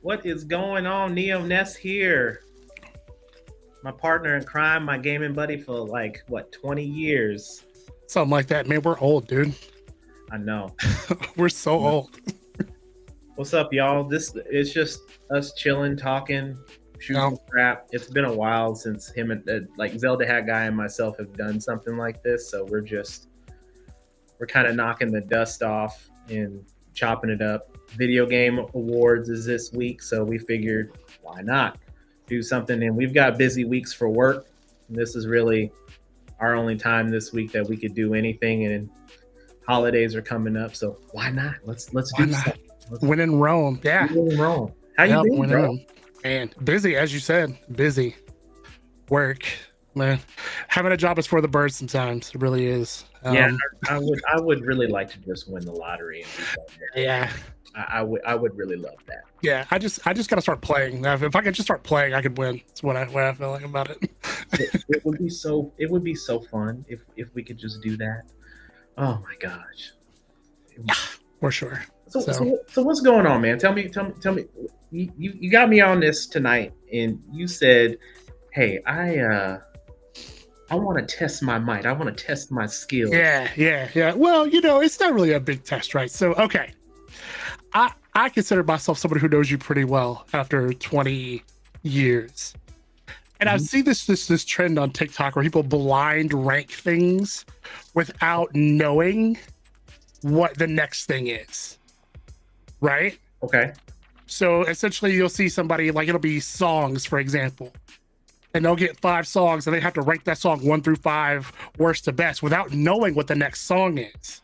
What is going on? Neo Ness here. My partner in crime, my gaming buddy for like what, 20 years. Something like that. Man, we're old, dude. I know. We're so old. What's up, y'all? This it's just us chilling, talking, shooting crap. It's been a while since him and like Zelda Hat Guy and myself have done something like this, so we're kind of knocking the dust off and chopping it up. Video game awards is this week, so we figured why not do something. And we've got busy weeks for work. And this is really our only time this week that we could do anything. And holidays are coming up, so why not? Let's do something. When in Rome, yeah. When in Rome. How you been, bro? Man, busy, as you said. Busy. Work, man. Having a job is for the birds sometimes. It really is. Yeah, I would really like to just win the lottery and do something. Yeah. I would really love that. Yeah, I just gotta start playing. If I could just start playing, I could win. That's what I feel like about it. It would be so fun if we could just do that. Oh my gosh. For sure. So what's going on, man? Tell me. You got me on this tonight, and you said, "Hey, I want to test my might. I want to test my skills." Yeah. Well, it's not really a big test, right? So, okay. I consider myself somebody who knows you pretty well after 20 years. And I've seen this trend on TikTok where people blind rank things without knowing what the next thing is. Right? Okay. So essentially you'll see somebody, like, it'll be songs, for example. And they'll get 5 songs and they have to rank that song 1 through 5, worst to best, without knowing what the next song is.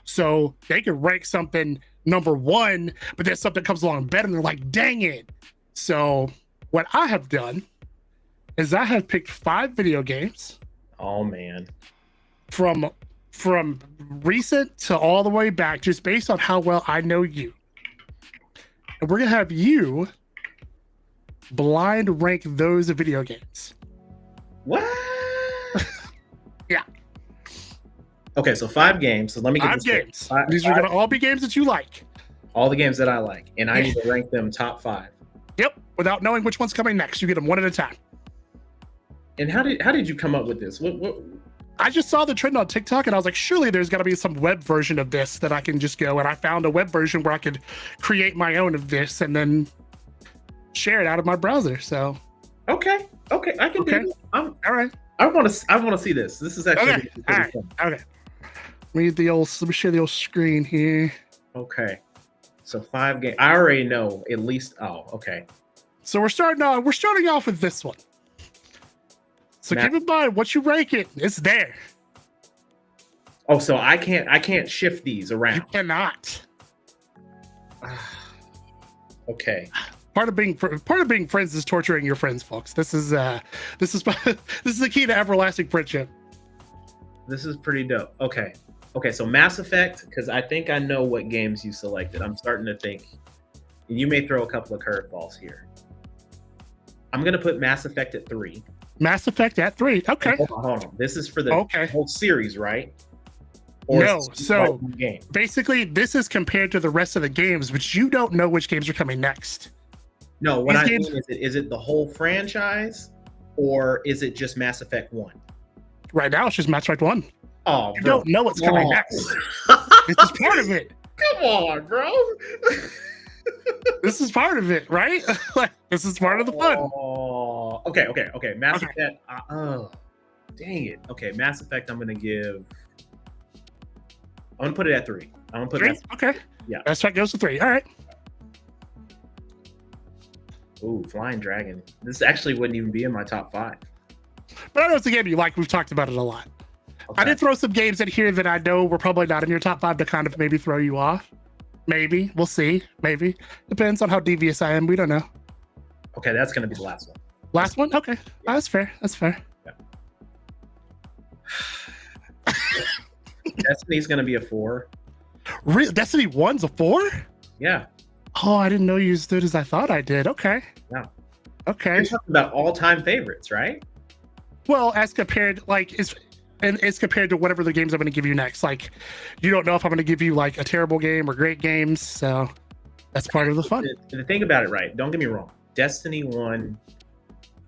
So they can rank something number 1, but then something comes along better and they're like, dang it. So what I have done is I have picked 5 video games. Oh man. From recent to all the way back, just based on how well I know you. And we're gonna have you blind rank those video games. What? Yeah. Okay, so 5 games. So let me get 5 games. These are gonna all be games that you like. All the games that I like, and I need to rank them top 5. Yep. Without knowing which one's coming next, you get them one at a time. And how did you come up with this? What? I just saw the trend on TikTok and I was like, surely there's got to be some web version of this that I can just go. And I found a web version where I could create my own of this and then share it out of my browser. So okay, I can do it. All right. I want to see this. This is actually okay. Fun. Okay. Let me share the old screen here. Okay. So 5 games. I already know at least. Oh, okay. So we're starting off with this one. So keep in mind, what you rank it, it's there. Oh, so I can't shift these around. You cannot. Okay. Part of being friends is torturing your friends, folks. This is the key to everlasting friendship. This is pretty dope. Okay, so Mass Effect, because I think I know what games you selected. I'm starting to think, and you may throw a couple of curveballs here. I'm gonna put Mass Effect at 3. Mass Effect at 3. Okay. Hold on. This is for the whole series, right? Or no. So basically, this is compared to the rest of the games, but you don't know which games are coming next. No, what I mean is it the whole franchise, or is it just Mass Effect 1? Right now, it's just Mass Effect 1. Oh, you don't know what's coming next. This is part of it. Come on, bro. This is part of it, right? This is part of the fun. Oh, okay. Mass Effect. Oh, dang it. Okay, Mass Effect. I'm gonna put it at 3. I'm gonna put 3? It at 3. Okay. Yeah. Mass Effect goes to 3. All right. Ooh, Flying Dragon. This actually wouldn't even be in my top 5. But I know it's a game you like. We've talked about it a lot. Okay. I did throw some games in here that I know were probably not in your top 5 to kind of maybe throw you off. Maybe. We'll see. Maybe. Depends on how devious I am. We don't know. Okay, that's going to be the last one. Last one? Okay. Yeah. That's fair. Yeah. Destiny's going to be a 4. Really? Destiny 1's a 4? Yeah. Oh, I didn't know you as good as I thought I did. Okay. Yeah. Okay. You're talking about all-time favorites, right? Well, as compared, it's compared to whatever the games I'm going to give you next. Like, you don't know if I'm going to give you like a terrible game or great games. So That's part of the fun. The thing about it, right? Don't get me wrong. Destiny 1,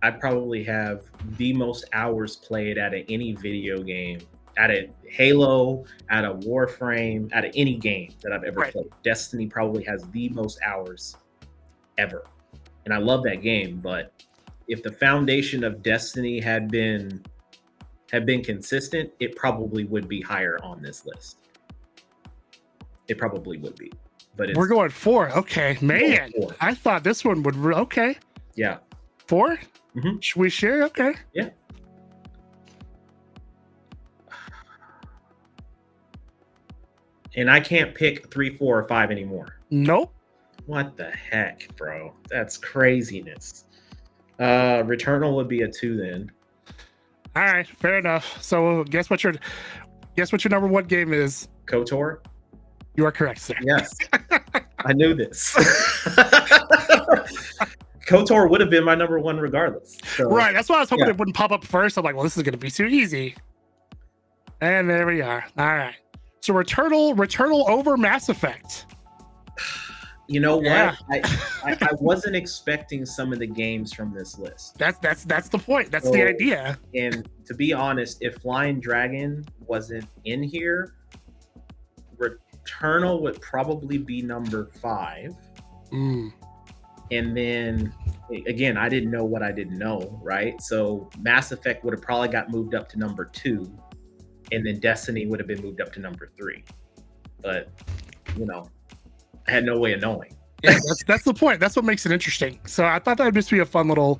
I probably have the most hours played out of any video game, out of Halo, out of Warframe, out of any game that I've ever played. Destiny probably has the most hours ever. And I love that game, but if the foundation of Destiny had been consistent, it probably would be higher on this list. It probably would be. But we're going 4. Okay, man. 4. I thought this one would. Okay. Yeah. 4? Mm-hmm. Should we share? Okay. Yeah. And I can't pick 3, 4, or 5 anymore. Nope. What the heck, bro? That's craziness. Returnal would be a 2 then. All right, fair enough. So guess what your number 1 game is? KOTOR. You are correct, sir. Yes. I knew this. KOTOR would have been my number 1 regardless. So, right. That's why I was hoping it wouldn't pop up first. I'm like, well, this is going to be too easy. And there we are. All right. So Returnal over Mass Effect. You know what? I wasn't expecting some of the games from this list. That's the point. That's the idea. And to be honest, if Flying Dragon wasn't in here, Returnal would probably be number 5. And then again, I didn't know what I didn't know, right? So Mass Effect would have probably got moved up to number 2, and then Destiny would have been moved up to number 3. But I had no way of knowing. Yeah, that's the point. That's what makes it interesting. So I thought that would just be a fun little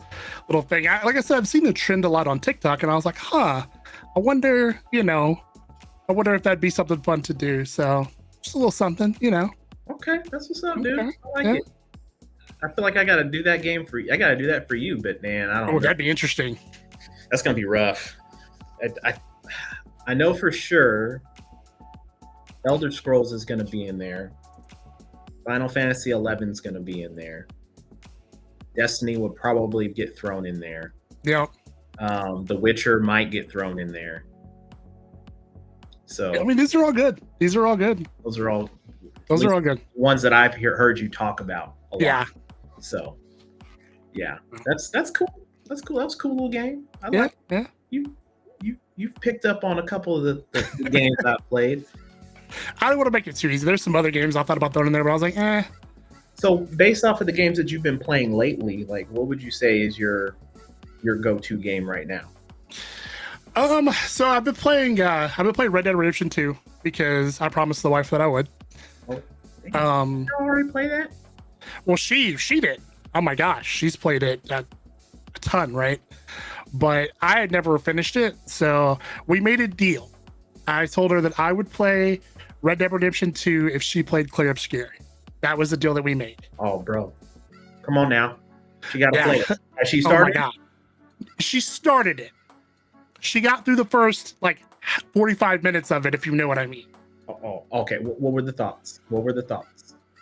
thing. Like I said, I've seen the trend a lot on TikTok, and I was like, I wonder if that'd be something fun to do. So just a little something, Okay, that's what's up, dude. I like it. I feel like I got to do that game for you. I got to do that for you, but man, I don't know. That'd be interesting. That's going to be rough. I know for sure Elder Scrolls is going to be in there. Final Fantasy 11 is going to be in there. Destiny would probably get thrown in there. Yep. The Witcher might get thrown in there. So I mean, these are all good. Those are all good. Ones that I've heard you talk about a lot. Yeah. So yeah, that's cool. That's cool. That was a cool little game. I like it. You've picked up on a couple of the games I've played. I don't want to make it too easy. There's some other games I thought about throwing in there, but I was like, eh. So based off of the games that you've been playing lately, like what would you say is your go-to game right now? So I've been playing Red Dead Redemption 2 because I promised the wife that I would. Oh, you already play that? Well, she did. Oh my gosh, she's played it a ton, right? But I had never finished it, so we made a deal. I told her that I would play Red Dead Redemption 2 if she played Clear Obscure. That was the deal that we made. Oh, bro. Come on now. She got to play it. Has she started? Oh my God. She started it. She got through the first, 45 minutes of it, if you know what I mean. Oh, okay. What were the thoughts?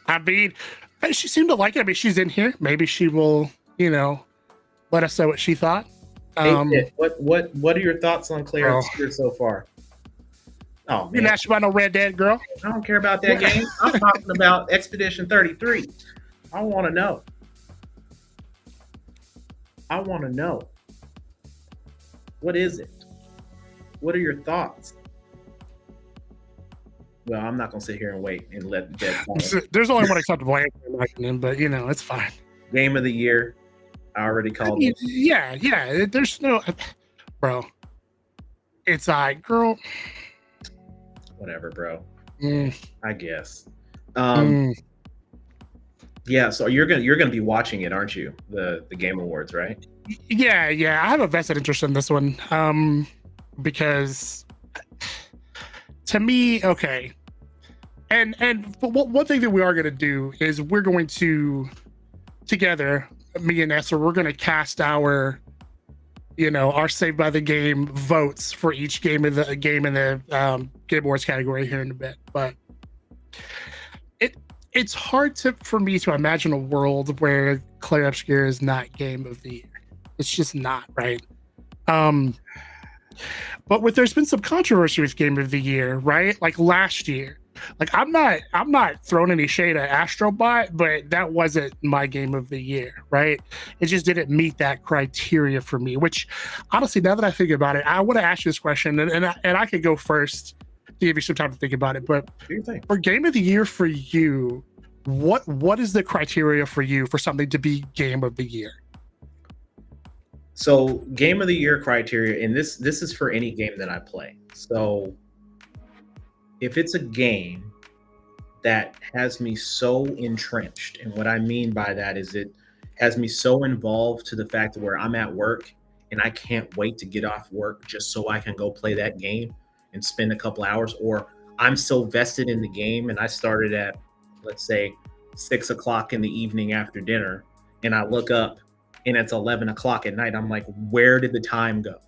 I mean, she seemed to like it. I mean, she's in here. Maybe she will, let us know what she thought. What are your thoughts on Clear Obscure so far? Oh, man. You're not about no Red Dead, girl. I don't care about that game. I'm talking about Expedition 33. I want to know. What is it? What are your thoughts? Well, I'm not going to sit here and wait and let the dead fall. There's only one acceptable answer in my opinion, but, it's fine. Game of the year. I already called it. Yeah. There's no... Bro. It's girl... Whatever, bro. I guess. Yeah, so you're gonna be watching it, aren't you? The Game Awards, right? Yeah. I have a vested interest in this one. Because to me, okay. And one thing that we are gonna do is we're going to together, me and Esther, we're gonna cast our Saved by the Game votes for each game in the Game Awards category here in a bit. But it's hard for me to imagine a world where Clair Obscur is not Game of the Year. It's just not, right? But there's been some controversy with Game of the Year, right? Like last year, Like I'm not throwing any shade at Astrobot, but that wasn't my game of the year, right? It just didn't meet that criteria for me. Which, honestly, now that I think about it, I want to ask you this question, and I could go first to give you some time to think about it. But Do you think? for game of the year for you, what is the criteria for you for something to be game of the year? So game of the year criteria, and this is for any game that I play. So if it's a game that has me so entrenched, and what I mean by that is it has me so involved to the fact where I'm at work and I can't wait to get off work just so I can go play that game and spend a couple hours, or I'm so vested in the game and I started at, let's say, 6 o'clock in the evening after dinner, and I look up and it's 11 o'clock at night. I'm like, where did the time go?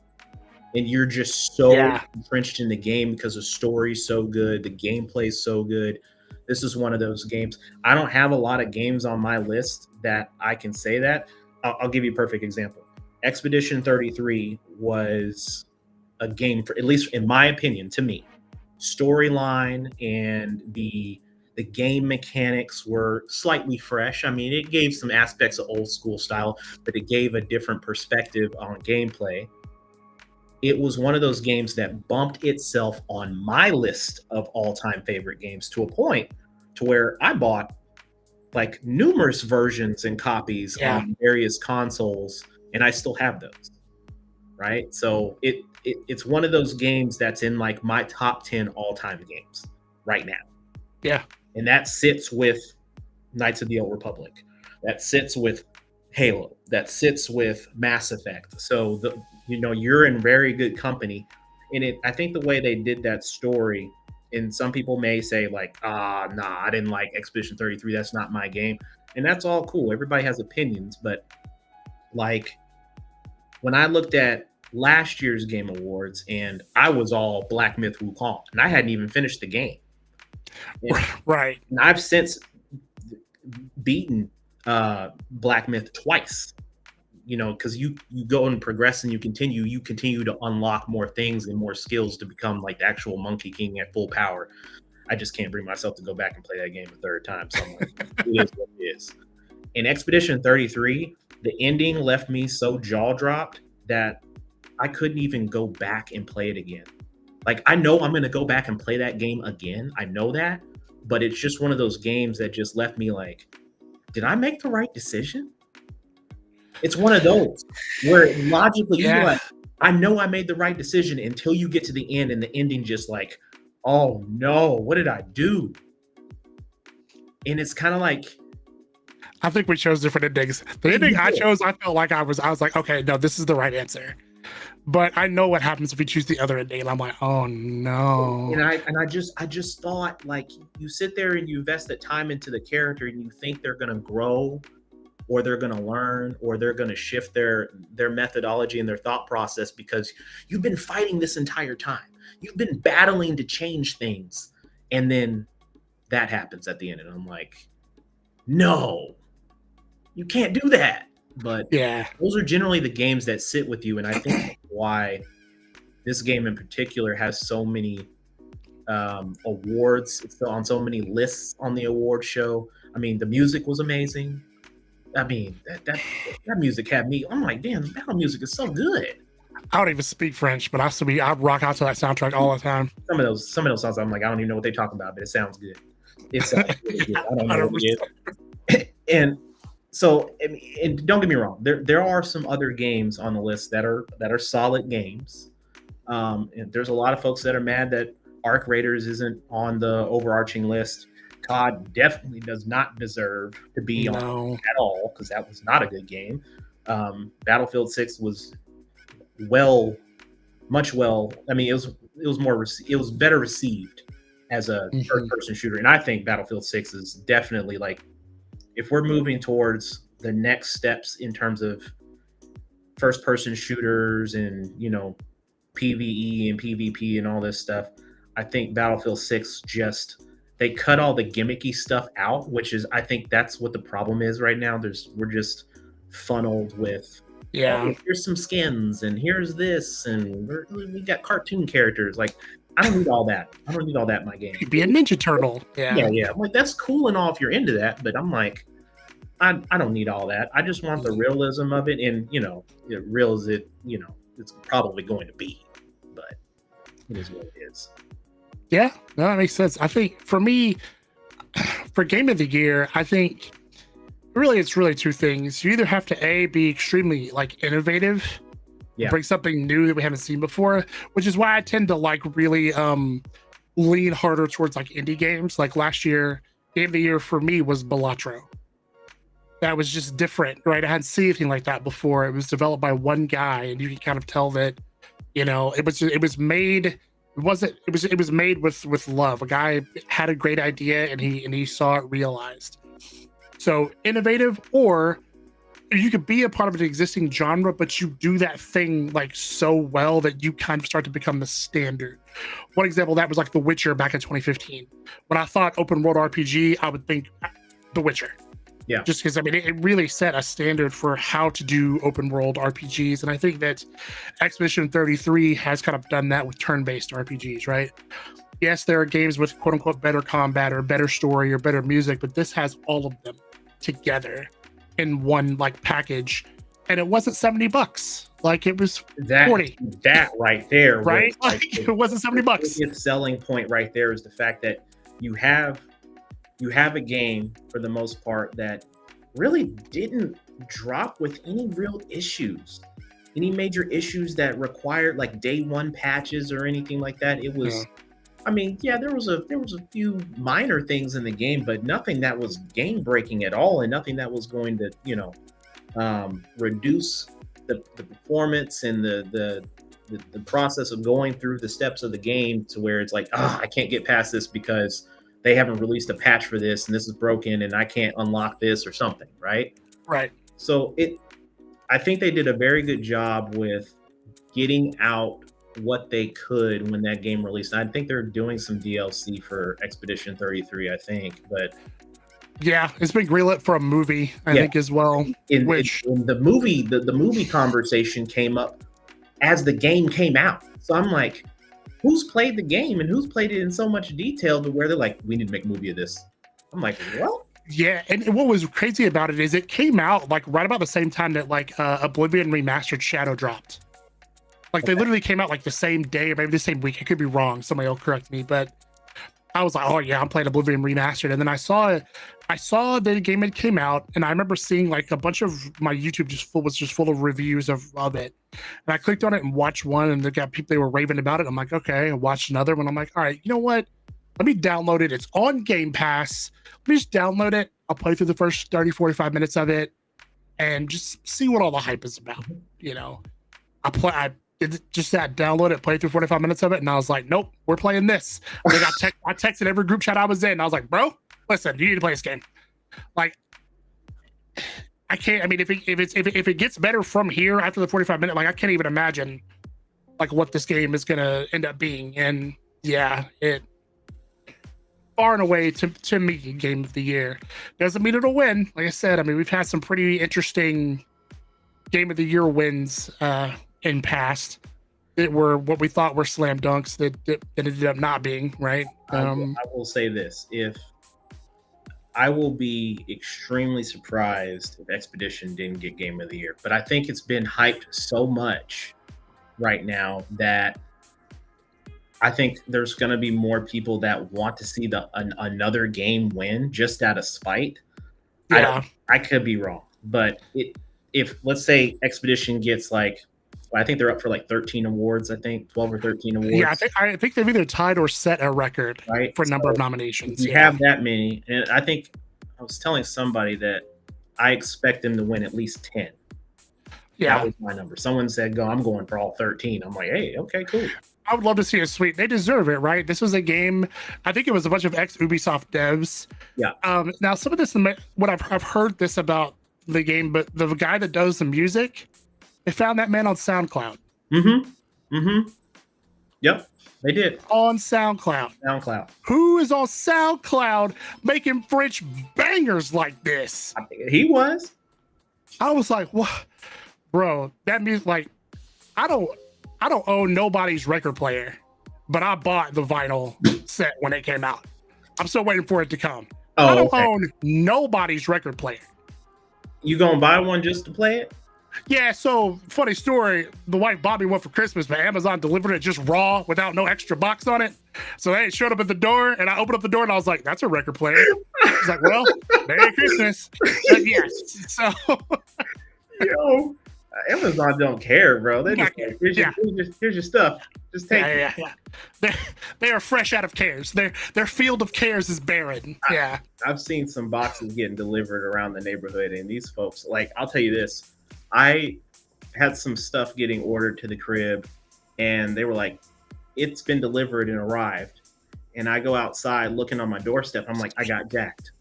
And you're just so Yeah. entrenched in the game because the story's so good, the gameplay's so good. This is one of those games. I don't have a lot of games on my list that I can say that. I'll give you a perfect example. Expedition 33 was a game for, at least in my opinion, to me, storyline and the game mechanics were slightly fresh. I mean, it gave some aspects of old school style, but it gave a different perspective on gameplay. It was one of those games that bumped itself on my list of all-time favorite games to a point to where I bought like numerous versions and copies Yeah. on various consoles, and I still have those. Right? So it's one of those games that's in like my top 10 all-time games right now. Yeah. And that sits with Knights of the Old Republic. That sits with Halo. That sits with Mass Effect. So you're in very good company. And I think the way they did that story, and some people may say like, nah, I didn't like Expedition 33. That's not my game. And that's all cool. Everybody has opinions, but like when I looked at last year's Game Awards, and I was all Black Myth Wukong, and I hadn't even finished the game. Right. And I've since beaten Black Myth twice. Because you go and progress and you continue to unlock more things and more skills to become like the actual Monkey King at full power. I just can't bring myself to go back and play that game a third time. So I'm like, it is what it is. In Expedition 33, the ending left me so jaw dropped that I couldn't even go back and play it again. Like, I know I'm going to go back and play that game again. I know that, but it's just one of those games that just left me like, did I make the right decision? It's one of those where logically you're like, I know I made the right decision until you get to the end and the ending just like, oh no, what did I do? And it's kind of like, I think we chose different endings. The ending I chose, I felt like I was like, okay, no, this is the right answer. But I know what happens if we choose the other ending, and I'm like, oh no. And I just thought, like, you sit there and you invest that time into the character and you think they're gonna grow or they're gonna learn or they're gonna shift their methodology and their thought process because you've been fighting this entire time. You've been battling to change things. And then that happens at the end. And I'm like, no, you can't do that. But yeah, those are generally the games that sit with you. And I think that's why this game in particular has so many awards. It's on so many lists on the award show. I mean, the music was amazing. I mean, that music had me. I'm like, damn, the battle music is so good. I don't even speak French, but I rock out to that soundtrack all the time. Some of those songs, I'm like, I don't even know what they're talking about, but it sounds good. It sounds really good. I don't know what it is. And so, and don't get me wrong, there are some other games on the list that are solid games. And there's a lot of folks that are mad that Arc Raiders isn't on the overarching list. COD definitely does not deserve to be on at all because that was not a good game. Battlefield 6 was much. I mean, it was better received as a first-person shooter, and I think Battlefield 6 is definitely like, if we're moving towards the next steps in terms of first-person shooters and PvE and PvP and all this stuff, I think Battlefield 6 they cut all the gimmicky stuff out, which is, I think that's what the problem is right now. We're just funneled with, oh, here's some skins and here's this, and we got cartoon characters. Like, I don't need all that. I don't need all that in my game. You'd be a Ninja Turtle. Yeah, yeah. I'm like, that's cool and all if you're into that, but I'm like, I don't need all that. I just want the realism of it, and real as it's probably going to be, but it is what it is. Yeah, no, that makes sense. I think for me, for Game of the Year, I think it's really two things. You either have to be extremely like innovative, bring something new that we haven't seen before, which is why I tend to like really lean harder towards like indie games. Like last year, Game of the Year for me was Balatro. That was just different, right? I hadn't seen anything like that before. It was developed by one guy, and you can kind of tell that, it was made. It was made with love. A guy had a great idea, and he saw it realized. So innovative, or you could be a part of an existing genre, but you do that thing like so well that you kind of start to become the standard. One example of that was like The Witcher back in 2015. When I thought open world RPG, I would think The Witcher. Yeah. Just because, I mean, it really set a standard for how to do open world RPGs. And I think that Expedition 33 has kind of done that with turn-based RPGs, right? Yes, there are games with quote unquote better combat or better story or better music, but this has all of them together in one like package. And it wasn't $70. Like it was 40. That right there. Right? It wasn't $70. The selling point right there is the fact that you have a game for the most part that really didn't drop with any real issues, any major issues that required like day one patches or anything like that. It was, I mean, yeah, there was a few minor things in the game, but nothing that was game breaking at all, and nothing that was going to, reduce the performance and the process of going through the steps of the game to where it's like, I can't get past this because they haven't released a patch for this and this is broken and I can't unlock this or something, right? Right. So I think they did a very good job with getting out what they could when that game released. I think they're doing some DLC for Expedition 33, I think, but yeah, it's been greenlit for a movie, I think, as well. In the movie, the movie conversation came up as the game came out. So I'm like, who's played the game and who's played it in so much detail to where they're like, we need to make a movie of this. I'm like, what? Yeah, and what was crazy about it is it came out like right about the same time that like Oblivion Remastered Shadow dropped. Like they literally came out like the same day or maybe the same week. I could be wrong. Somebody will correct me, but I was like, oh yeah, I'm playing Oblivion Remastered. And then I saw the game had came out, and I remember seeing like a bunch of my YouTube was just full of reviews of it. And I clicked on it and watched one, and they were raving about it. I'm like, okay, I watched another one. I'm like, all right, you know what? Let me download it. It's on Game Pass. Let me just download it. I'll play through the first 30, 45 minutes of it and just see what all the hype is about. I did just that, download it, play through 45 minutes of it, and I was like, nope, we're playing this. I texted every group chat I was in, and I was like, bro, listen, you need to play this game. Like, I can't. I mean, if it gets better from here after the 45 minute, like I can't even imagine like what this game is gonna end up being. And yeah, it far and away to me Game of the Year. Doesn't mean it'll win. Like I said, I mean we've had some pretty interesting Game of the Year wins in past that were what we thought were slam dunks that ended up not being, right. I will say this: I will be extremely surprised if Expedition didn't get Game of the Year, but I think it's been hyped so much right now that I think there's going to be more people that want to see another game win just out of spite. Yeah, I could be wrong, but if let's say Expedition gets like, I think they're up for like 13 awards. I think 12 or 13 awards. Yeah, I think they've either tied or set a record for a number of nominations. You have that many, and I think I was telling somebody that I expect them to win at least 10. Yeah, that was my number. Someone said, I'm going for all 13. I'm like, hey, okay, cool. I would love to see a sweep. They deserve it, right? This was a game. I think it was a bunch of ex-Ubisoft devs. Yeah. Now, some of this, what I've heard this about the game, but the guy that does the music, they found that man on SoundCloud. Yep, they did. On SoundCloud. Who is on SoundCloud making French bangers like this? He was. I was like, what? Bro, that music, like, I don't own nobody's record player. but I bought the vinyl set when it came out. I'm still waiting for it to come. Oh, I don't okay. own nobody's record player. You gonna buy one just to play it? Yeah, so funny story. The wife bought me one for Christmas, but Amazon delivered it just raw without no extra box on it. So they showed up at the door, and I opened up the door, and I was like, "That's a record player." She's like, "Well, Merry Christmas." Yes. So, Yo, Amazon don't care, bro. They just like, here's your stuff. Just take it. Yeah. They are fresh out of cares. Their field of cares is barren. Yeah. I've seen some boxes getting delivered around the neighborhood, and these folks, like, I'll tell you this. I had some stuff getting ordered to the crib, and they were like, it's been delivered and arrived. And I go outside looking on my doorstep. I'm like, I got jacked.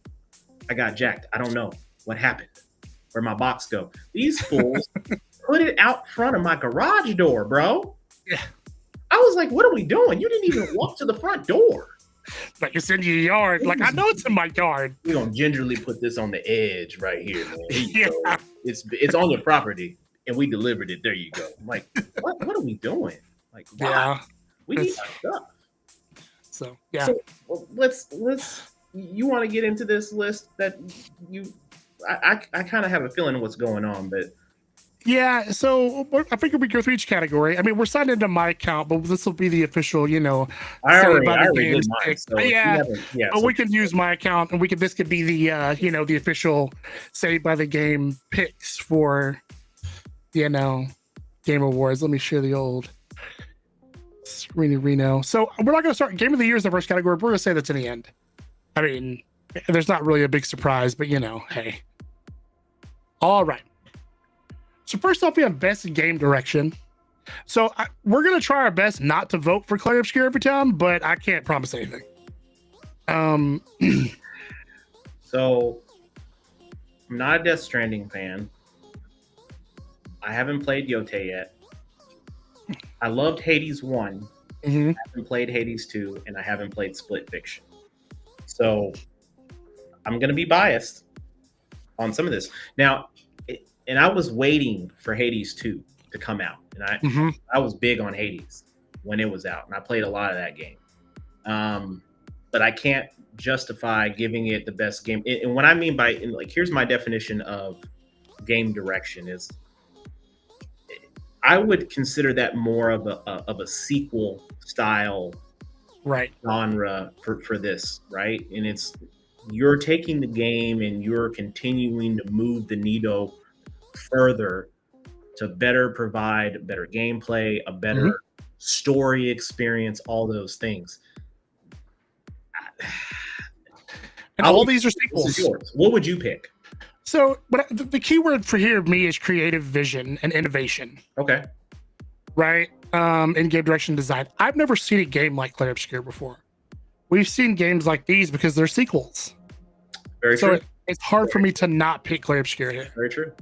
I don't know what happened. Where'd my box go? These fools put it out front of my garage door, bro. Yeah. I was like, what are we doing? You didn't even walk to the front door. Like, it's in your yard. Like, I know it's in my yard. We're gonna gingerly put this on the edge right here, man. Yeah. Go. It's on your property, and we delivered it. There you go. I'm like, what are we doing? Like, why? Yeah. We need our stuff. So yeah. So let's. You want to get into this list that you? I kind of have a feeling of what's going on, but yeah. So I figured we go through each category. I mean, we're signed into my account, but this will be the official. You know, I already did mine. So yeah. But so we can use my account, and this could be the the official Saved by the Game picks for Game Awards. Let me share the old Reno. So we're not going to start. Game of the Year is the first category. We're going to say that's in the end. I mean, there's not really a big surprise, but hey. All right. So first off, we have Best Game Direction. So we're going to try our best not to vote for Clair Obscur every time, but I can't promise anything. So I'm not a Death Stranding fan. I haven't played Yote yet. I loved Hades 1. Mm-hmm. I haven't played Hades 2, and I haven't played Split Fiction. So I'm going to be biased on some of this. Now, and I was waiting for Hades 2 to come out. And I was big on Hades when it was out. And I played a lot of that game. But I can't justify giving it the best game. And what I mean by, here's my definition of game direction is, I would consider that more of a sequel style genre for this, right? And you're taking the game and you're continuing to move the needle further to better provide better gameplay, a better story experience, all those things. And all these are sequels. This is yours. What would you pick? So, but the key word for me is creative vision and innovation. Okay. Right? In game direction design. I've never seen a game like Clair Obscur before. We've seen games like these because they're sequels. Very true. It's hard for me to not pick Clair Obscur here. Very true.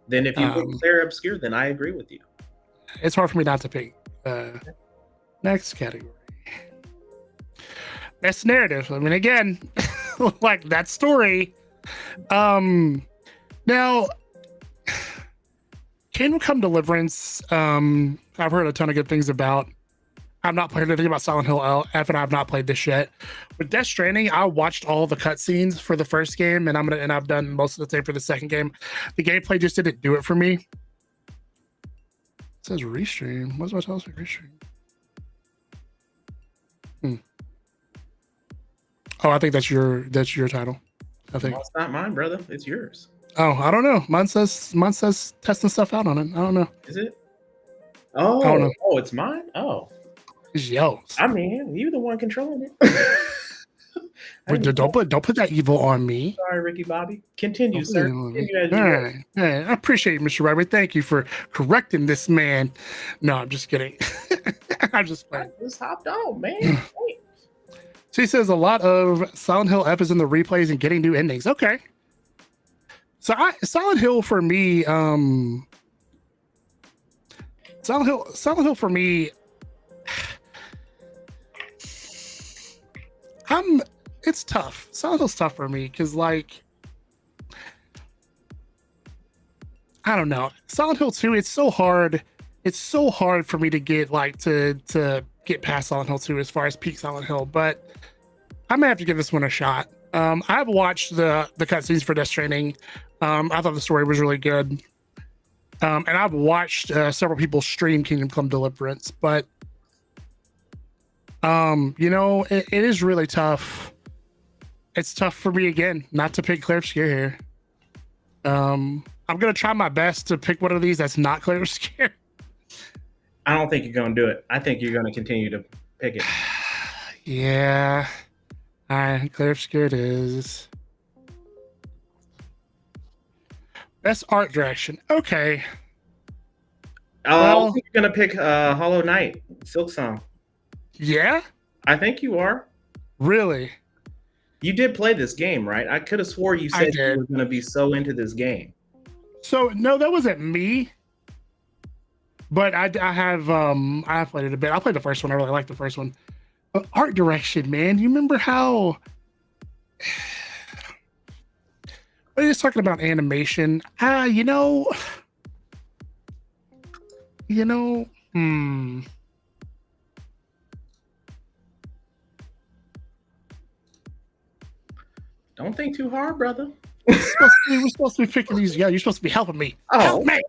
Then if you pick Clair Obscur, then I agree with you. It's hard for me not to pick. Next category. Best narrative. I mean, again, like that story. Now, Kingdom Come Deliverance, I've heard a ton of good things about. I've not played anything about Silent Hill F, and I've not played this yet. With Death Stranding, I watched all the cutscenes for the first game, and I've done most of the same for the second game. The gameplay just didn't do it for me. It says restream. What's my telling me restream? Oh, I think that's your title. I think it's not mine, brother. It's yours. Oh, I don't know. Mine says testing stuff out on it. I don't know. Is it? Oh, I don't know. Oh, it's mine. Oh, it's yours. I mean, you're the one controlling it. Don't put that evil on me. Sorry, Ricky Bobby. Continue, sir. Continue All right. I appreciate it, Mr. Ryrie. Thank you for correcting this man. No, I'm just kidding. I'm just playing. I just hopped on, man. So he says a lot of Silent Hill F is in the replays and getting new endings. Okay. So Silent Hill for me, Silent Hill for me, it's tough. Silent Hill's tough for me because, like, I don't know. Silent Hill 2, it's so hard. It's so hard for me to get, like, to get past Silent Hill 2 as far as peak Silent Hill, but I may have to give this one a shot. I've watched the cutscenes for Death Stranding. I thought the story was really good. And I've watched several people stream Kingdom Come Deliverance, but it is really tough. It's tough for me again not to pick Claire Obscure here. I'm gonna try my best to pick one of these that's not Claire Obscure. I don't think you're gonna do it. I think you're gonna continue to pick it. Yeah. All right, Claire Obscure it is. Best art direction. Okay. I think you're gonna pick Hollow Knight, Silk Song. Yeah? I think you are. Really? You did play this game, right? I could have swore you said you were gonna be so into this game. So no, that wasn't me. But I have played it a bit. I played the first one. I really liked the first one. Art direction, man. You remember how we're just talking about animation? Don't think too hard, brother. We're supposed to be picking these. Yeah, you're supposed to be helping me. Oh, help me.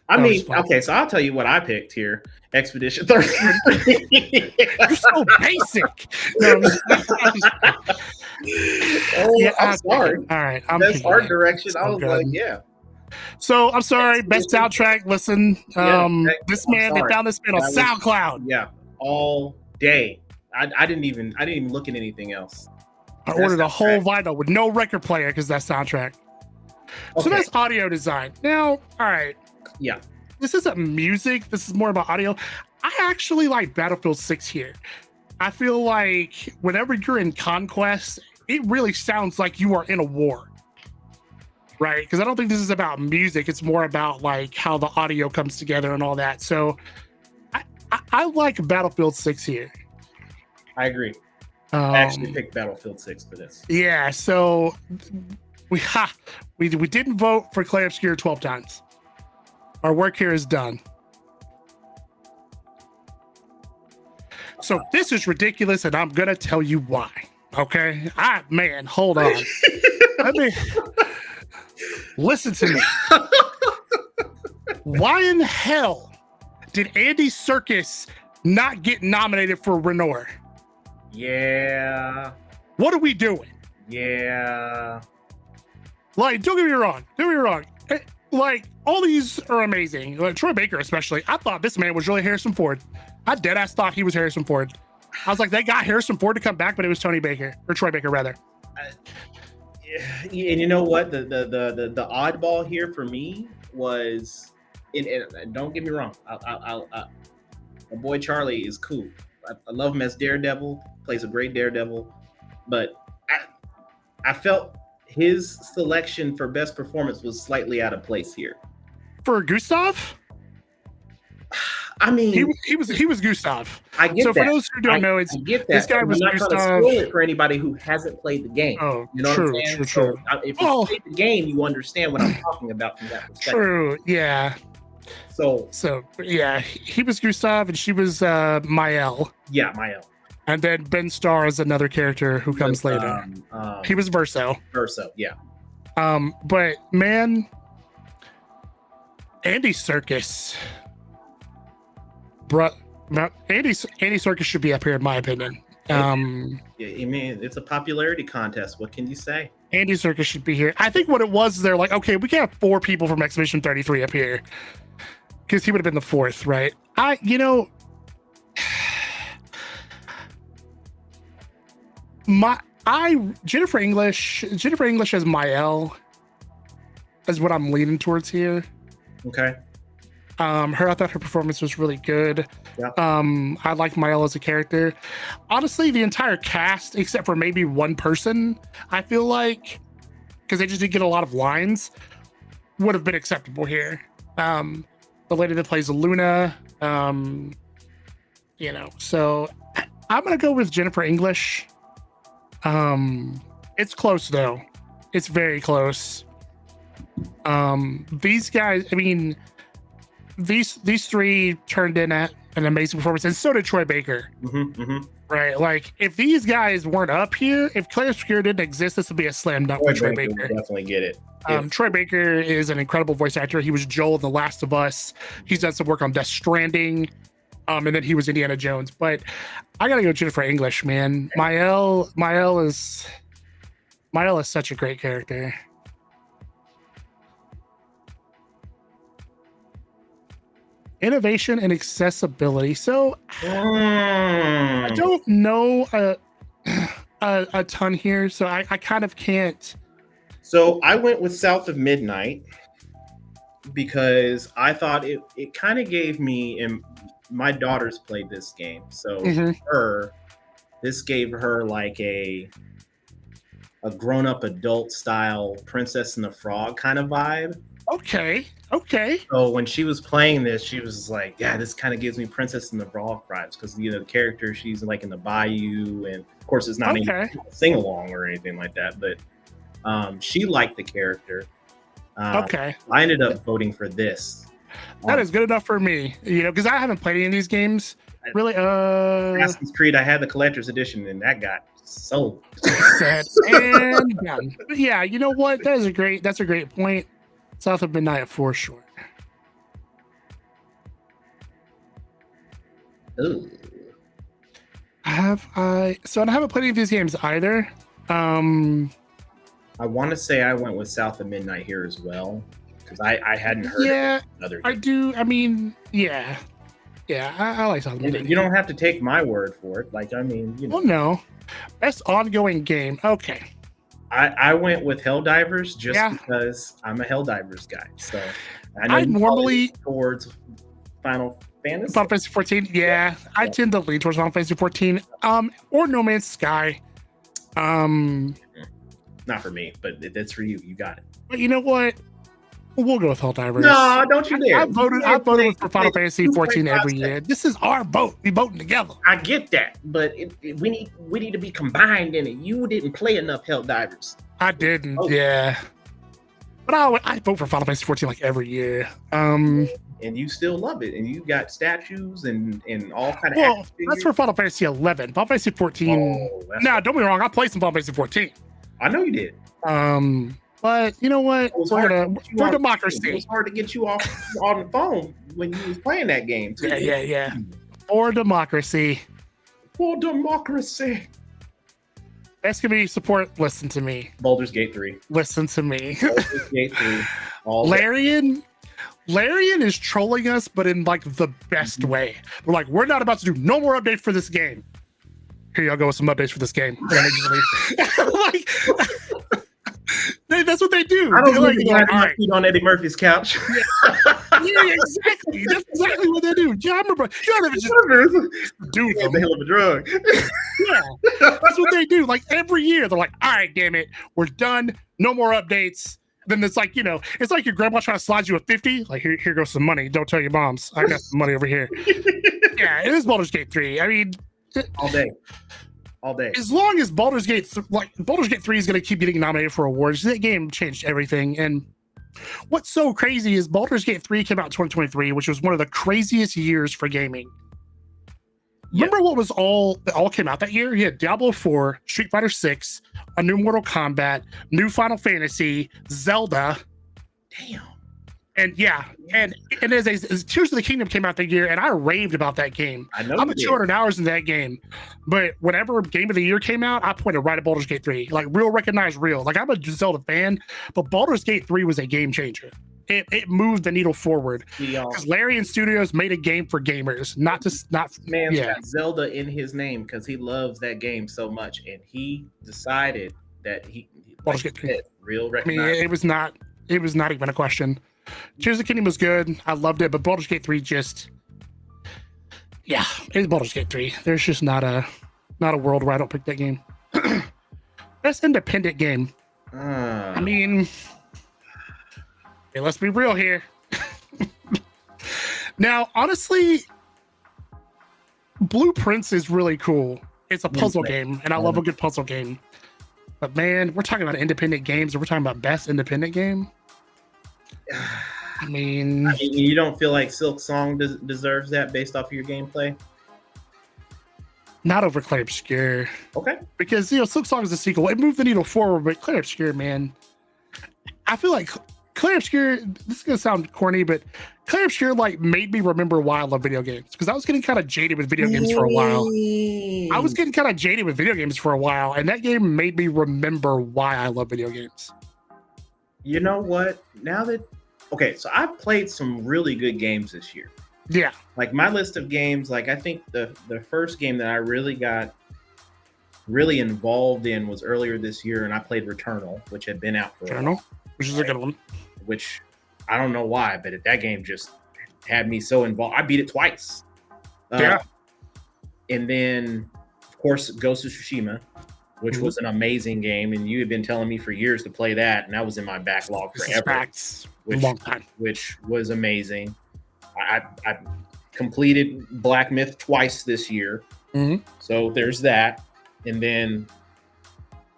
I mean, okay, so I'll tell you what I picked here. Expedition 33. You're so basic. No, I'm sorry. All right. Best art direction. I was like, yeah. So I'm sorry. Best soundtrack. Listen, this man, they found this man on SoundCloud. Yeah, all day. I didn't even look at anything else. I ordered a whole vinyl with no record player because that's soundtrack. Okay. So that's audio design. Now, all right. Yeah. This isn't music. This is more about audio. I actually like Battlefield 6 here. I feel like whenever you're in Conquest, it really sounds like you are in a war. Right? Because I don't think this is about music. It's more about like how the audio comes together and all that. So I like Battlefield 6 here. I agree. I actually picked Battlefield 6 for this. Yeah, so we didn't vote for Claire Obscure 12 times. Our work here is done. So this is ridiculous, and I'm gonna tell you why. Okay, man, hold on. Listen to me. Why in the hell did Andy Serkis not get nominated for Renoir? Yeah. What are we doing? Yeah. Like, don't get me wrong. Like, all these are amazing. Like, Troy Baker, especially. I thought this man was really Harrison Ford. I deadass thought he was Harrison Ford. I was like, they got Harrison Ford to come back, but it was Troy Baker, rather. And you know what? The oddball here for me was, and don't get me wrong, my boy Charlie is cool. I love him as Daredevil. Plays a great Daredevil, but I felt his selection for best performance was slightly out of place here. For Gustav? I mean, he was Gustav. I get so that. For those who don't know, this guy was I'm not Gustav. going to spoil it for anybody who hasn't played the game. Oh, you know true, what I'm saying? True. So if you played the game, you understand what I'm talking about from that perspective. True, yeah. So yeah, he was Gustav and she was Mael. Yeah, Mael. And then Ben Starr is another character who comes later. He was Verso. Yeah. But man, Andy Serkis, Andy Serkis should be up here in my opinion. I mean, it's a popularity contest. What can you say? Andy Serkis should be here. I think what it was, they're like, okay, we can have 4 people from Expedition 33 up here because he would have been the 4th, right? Jennifer English as Mael is what I'm leaning towards here. Okay. I thought her performance was really good. Yeah. I like Mael as a character. Honestly, the entire cast, except for maybe one person, I feel like, because they just didn't get a lot of lines, would have been acceptable here. The lady that plays Luna, so I'm gonna go with Jennifer English. It's close though. It's very close. These guys, I mean, these 3 turned in at an amazing performance, and so did Troy Baker. Mm-hmm. Right, like if these guys weren't up here, if Clay Obscure didn't exist, this would be a slam dunk for Troy Baker. Definitely get it. Troy Baker is an incredible voice actor. He was Joel in The Last of Us. He's done some work on Death Stranding, and then he was Indiana Jones. But I gotta go Jennifer English, man. Mael is such a great character. Innovation and accessibility. So I don't know a ton here, so I kind of can't. So I went with South of Midnight because I thought it kind of gave me, and my daughters played this game, so this gave her like a grown-up adult style Princess and the Frog kind of vibe. Okay. So when she was playing this, she was like, yeah, this kind of gives me Princess and the Frog vibes, because the character, she's like in the bayou, and of course it's not even sing along or anything like that, but she liked the character. I ended up voting for this. That is good enough for me, because I haven't played any of these games really. Assassin's Creed, I had the collector's edition, and that got sold. Said and done. But yeah, you know what? That's a great point. South of Midnight for sure. Ooh. So I haven't played any of these games either. I want to say I went with South of Midnight here as well, because I hadn't heard of other games. I do. I mean, yeah, I like South of Midnight. You don't have to take my word for it. Like, I mean, Well, no. Best ongoing game. Okay. I went with Helldivers just because I'm a Helldivers guy. So I normally towards Final Fantasy. Final Fantasy 14. Yeah, I tend to lean towards Final Fantasy 14. Or No Man's Sky. Not for me, but that's for you. You got it. But you know what? We'll go with Helldivers. No, don't you dare. I voted for Final Fantasy 14 every year. This is our vote. We voting together. I get that, but we need to be combined in it. You didn't play enough Helldivers. I didn't, yeah. But I vote for Final Fantasy 14 like every year. And you still love it, and you got statues and all kind of. Well, that's for Final Fantasy 11. Final don't get me wrong. I played some Final Fantasy 14. I know you did. But you know what? For democracy. It was hard to get you off on the phone when you was playing that game too. Yeah. For democracy. For democracy. Best community support. Listen to me. Baldur's Gate 3. Listen to me. Baldur's Gate 3. Larian is trolling us, but in like the best way. We're like, we're not about to do no more updates for this game. Here y'all go with some updates for this game. Like, that's what they do. I don't like on Eddie Murphy's couch. Yeah, exactly. That's exactly what they do. Yeah, I remember. You never just do them. The hell of a drug. Yeah, that's what they do. Like every year, they're like, "All right, damn it, we're done. No more updates." Then it's like, it's like your grandma trying to slide you a 50. Like, here goes some money. Don't tell your moms. I got some money over here. Yeah, it is Baldur's Gate 3. I mean, all day. As long as Baldur's Gate 3 is going to keep getting nominated for awards, that game changed everything. And what's so crazy is Baldur's Gate 3 came out in 2023, which was one of the craziest years for gaming. Remember what was all came out that year? You had Diablo 4, Street Fighter 6, a new Mortal Kombat, new Final Fantasy, Zelda. Damn. And and as Tears of the Kingdom came out that year, and I raved about that game. I know. I'm at 200 hours in that game, but whenever Game of the Year came out, I pointed right at Baldur's Gate 3. Like, real recognized real. Like, I'm a Zelda fan, but Baldur's Gate 3 was a game changer. It moved the needle forward because Larian Studios made a game for gamers, not got Zelda in his name because he loves that game so much, and he decided that Baldur's Gate 3. Real recognized. I mean, it was not even a question. Tears of the Kingdom was good. I loved it, but Baldur's Gate 3 it's Baldur's Gate 3. There's just not a world where I don't pick that game. Best independent game. I mean, hey, let's be real here. Now, honestly, Blueprints is really cool. It's a puzzle game, and I love a good puzzle game. But man, we're talking about independent games, and we're talking about best independent game. I mean, you don't feel like Silk Song deserves that based off of your gameplay? not over Clair Obscur. Okay. Because, Silk Song is a sequel. It moved the needle forward, but Clair Obscur, man. I feel like Clair Obscur, this is going to sound corny, but Clair Obscur, like, made me remember why I love video games. Because I was getting kind of jaded with video games for a while. And that game made me remember why I love video games. You know what? Okay, so I've played some really good games this year. Yeah. Like my list of games, like I think the first game that I really got really involved in was earlier this year, and I played Returnal, which had been out for a while, which is a good one. Which I don't know why, but that game just had me so involved. I beat it twice. Yeah. And then, of course, Ghost of Tsushima, which was an amazing game, and you had been telling me for years to play that, and that was in my backlog forever. Which was amazing. I completed Black Myth twice this year, so there's that. And then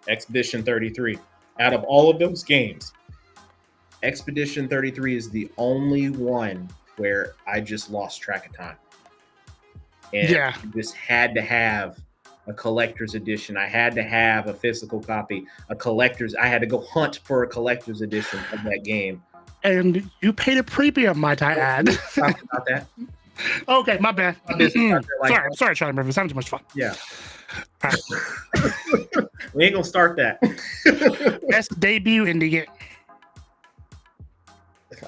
Expedition 33. Out of all of those games, Expedition 33 is the only one where I just lost track of time. And I just had to have a collector's edition. I had to have a physical copy, I had to go hunt for a collector's edition of that game. And you paid a premium, might I add. Talk about that. Okay, my bad. Sorry, Charlie Murphy. It's having too much fun. Yeah. Right. We ain't gonna start that. Best debut indie game.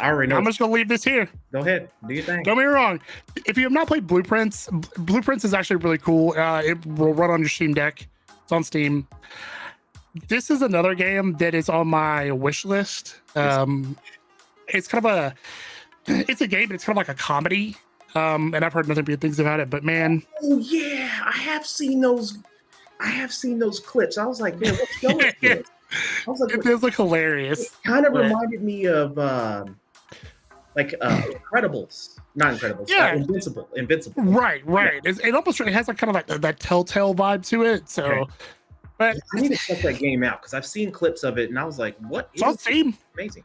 I already know. I'm just gonna leave this here. Go ahead, do your thing. Don't get me wrong. If you have not played Blueprints is actually really cool. It will run on your Steam Deck. It's on Steam. This is another game that is on my wish list. It's kind of it's a game, but it's kind of like a comedy. And I've heard nothing but good things about it. But man, oh yeah, I have seen those clips. I was like, man, what's going on? I was like, it does look hilarious. It kind of reminded me of Incredibles, not Incredibles. Yeah, Invincible. Right. Yeah. It almost has like kind of like that Telltale vibe to it. So, okay. But I need to check that game out because I've seen clips of it and I was like, what? It's on Steam. Amazing.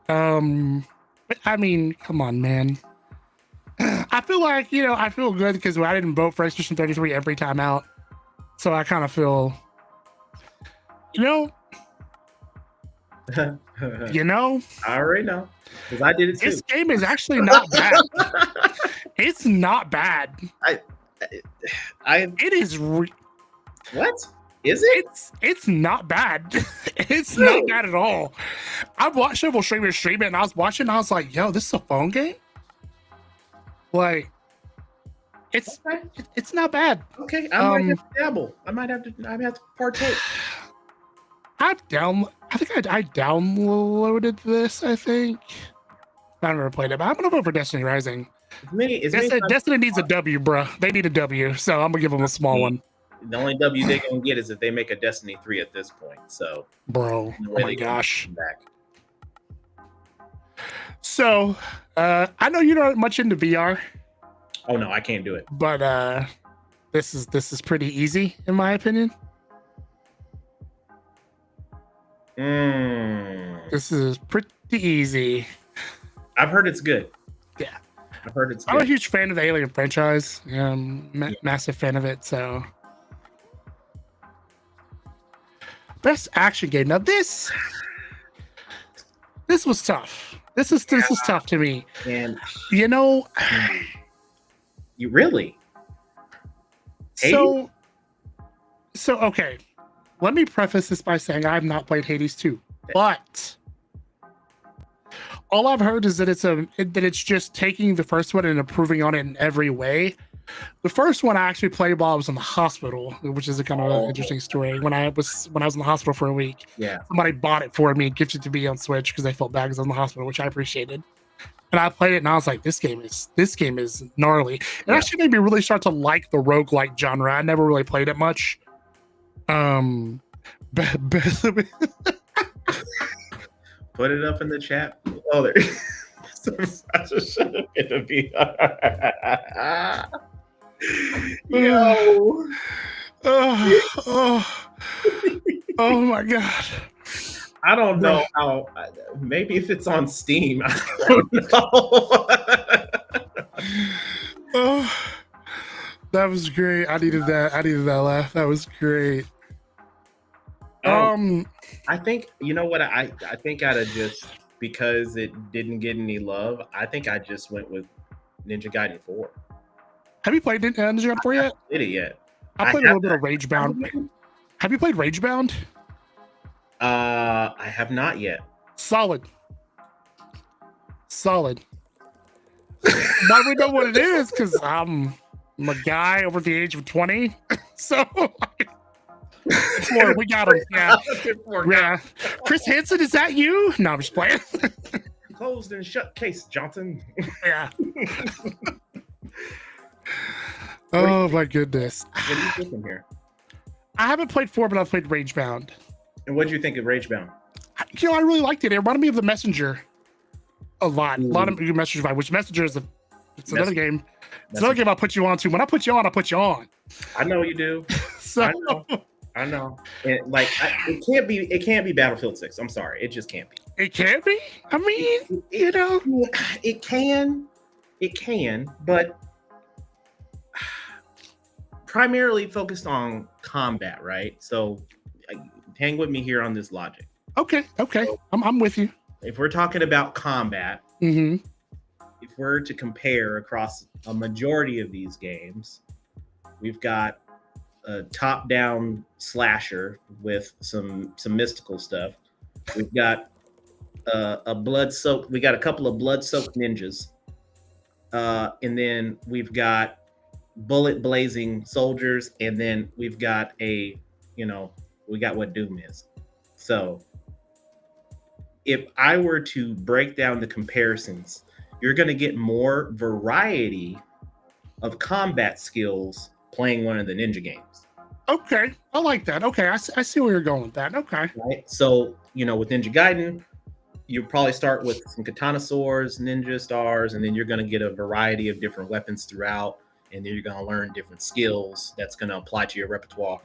I mean, come on, man. I feel like, I feel good because I didn't vote for Expedition 33 every time out. So I kind of feel, I already know because I did it too. This game is actually not bad. It's not bad. It is. What is it? It's not bad. It's not bad at all. I've watched several streamers stream it, and I was watching. And I was like, "Yo, this is a phone game." Like, it's not bad. Okay, I might have to dabble. I might have to partake. I think I downloaded this. I think I've never played it, but I'm gonna vote for Destiny Rising. Destiny needs a W, bro. They need a W, so I'm gonna give them a small one. The only W they're gonna get is if they make a Destiny 3 at this point. So, bro, oh my gosh. So, I know you're not much into VR. Oh no, I can't do it. But this is pretty easy in my opinion. This is pretty easy. I've heard it's good. Yeah, I've heard it's good. I'm a huge fan of the Alien franchise. Massive fan of it. So, best action game. Now this was tough. This is tough to me. And you really? So okay. Let me preface this by saying I've not played Hades 2, but all I've heard is that it's just taking the first one and improving on it in every way. The first one I actually played while I was in the hospital, which is a kind of interesting story. When I was in the hospital for a week, somebody bought it for me and gifted it to me on Switch because they felt bad because I was in the hospital, which I appreciated. And I played it and I was like, this game is gnarly. It actually made me really start to like the roguelike genre. I never really played it much. Put it up in the chat. Oh, there. Oh my god. I don't know how. Maybe if it's on Steam, I don't know. Oh, that was great. I needed that. I needed that laugh. That was great. I think you know what I think out of just because it didn't get any love, I think I just went with Ninja Gaiden 4. Have you played Ninja Gaiden 4 yet? Did it yet? I played a little bit of Ragebound. Have you played Ragebound? I have not yet. Solid. Why we know what it is? Because I'm a guy over the age of 20. So we got him. Yeah. Yeah. Chris Hansen, is that you? No, I'm just playing. Closed and shut case, Johnson. Yeah. Oh my goodness. What are you thinking here? I haven't played 4, but I've played Ragebound. And what did you think of Ragebound? You know, I really liked it. It reminded me of The Messenger a lot. A lot of good Messenger vibe, which Messenger is another game. It's another game I'll put you on to. When I put you on, I'll put you on. I know you do. So I know. And like it can't be Battlefield 6. I'm sorry. It just can't be. It can't be? I mean, you know. It can, but primarily focused on combat, right? So hang with me here on this logic. Okay. So, I'm with you. If we're talking about combat, if we're to compare across a majority of these games, we've got a top-down slasher with some mystical stuff. We've got we got a couple of blood-soaked ninjas, and then we've got bullet-blazing soldiers, and then we've got we got what Doom is. So if I were to break down the comparisons, you're going to get more variety of combat skills playing one of the ninja games. Okay, I like that. Okay, I see where you're going with that. Okay. Right. So, with Ninja Gaiden, you probably start with some katana swords, ninja stars, and then you're going to get a variety of different weapons throughout, and then you're going to learn different skills that's going to apply to your repertoire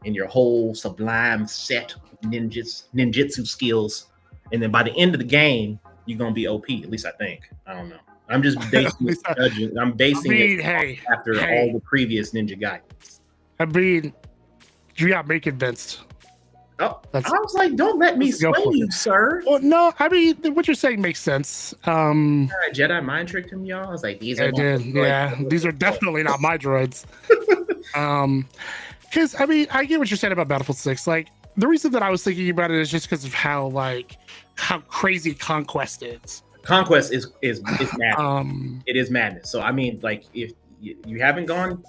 and your whole sublime set of ninjutsu skills. And then by the end of the game, you're going to be OP. At least I think. I don't know. I'm just basing it after all the previous Ninja Gaidens. I mean, you got me convinced. Oh, I was like, don't let me sway you, sir. Well, no, I mean, what you're saying makes sense. Jedi mind tricked him, y'all. I was like, these are these are definitely not my droids. Because I mean, I get what you're saying about Battlefield 6. Like, the reason that I was thinking about it is just because of how crazy Conquest is. Conquest is madness. It is madness. So I mean, like, if you haven't gone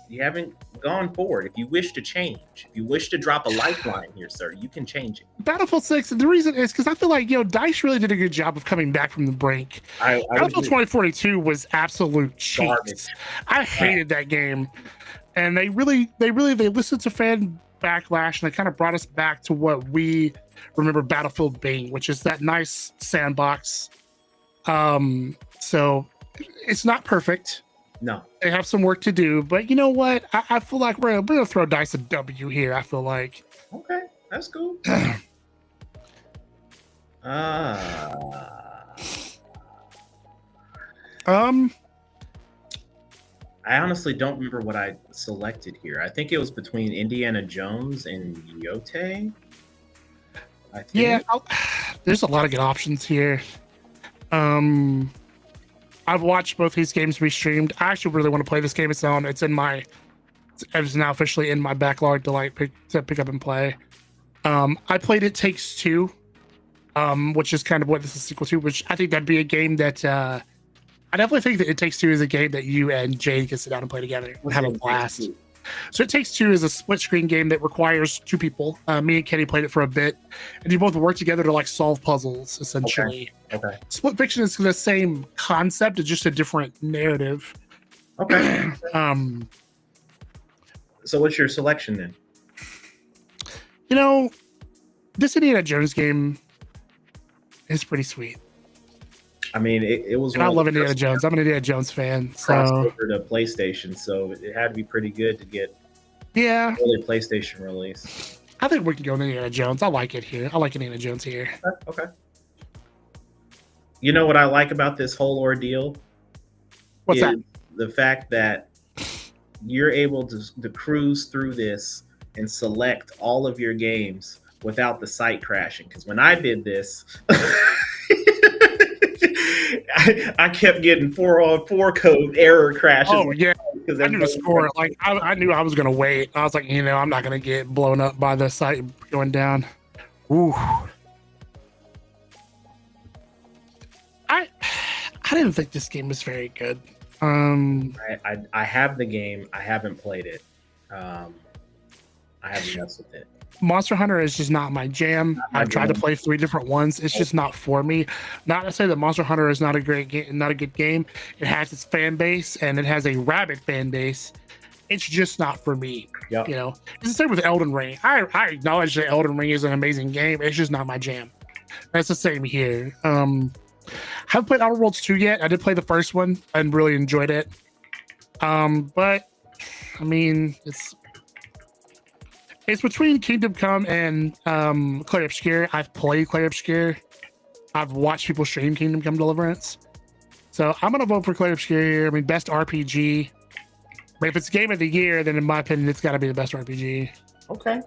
forward, if you wish to change, if you wish to drop a lifeline here, sir, you can change it. Battlefield 6, the reason is because I feel like DICE really did a good job of coming back from the brink. Battlefield 2042 was absolute cheese. I hated that game, and they listened to fan backlash, and they kind of brought us back to what we remember Battlefield being, which is that nice sandbox. So it's not perfect. No, they have some work to do, but you know what? I feel like we're gonna throw DICE a W here. I feel like. Okay, that's cool. I honestly don't remember what I selected here. I think it was between Indiana Jones and Yote. Yeah, there's a lot of good options here. I've watched both these games be streamed. I actually really want to play this game. It's now officially in my backlog to pick up and play. I played It Takes Two, which is kind of what this is a sequel to, which I think that'd be a game that I definitely think that It Takes Two is a game that you and Jade can sit down and play together and have a blast. So It Takes Two is a split screen game that requires two people. Me and Kenny played it for a bit, and you both work together to solve puzzles, essentially. Okay. Split fiction is the same concept, it's just a different narrative. Okay. So what's your selection then? This Indiana Jones game is pretty sweet. I mean, it was. And I love Indiana Jones. I'm an Indiana Jones fan. Over to PlayStation, so it had to be pretty good to get. Yeah. Early PlayStation release. I think we can go with Indiana Jones. I like it here. I like Indiana Jones here. Okay. You know what I like about this whole ordeal What's is that? the fact that you're able to cruise through this and select all of your games without the site crashing. Because when I did this, I kept getting 404 code error crashes. Oh yeah, because I knew the score. Like I knew I was gonna wait. I was like, I'm not gonna get blown up by the site going down. Ooh. I didn't think this game was very good. I have the game. I haven't played it. I haven't messed with it. Monster Hunter is just not my jam. I've tried to play 3 different ones. It's just not for me. Not to say that Monster Hunter is not a great game, not a good game. It has its fan base and it has a rabid fan base. It's just not for me. Yep. It's the same with Elden Ring. I acknowledge that Elden Ring is an amazing game. It's just not my jam. That's the same here. Haven't played Outer Worlds 2 yet. I did play the first one and really enjoyed it. But I mean, it's between Kingdom Come and Clair Obscur. I've played Clair Obscur. I've watched people stream Kingdom Come Deliverance. So I'm gonna vote for Clair Obscur here. I mean, best RPG. But if it's game of the year, then in my opinion, it's got to be the best RPG. Okay.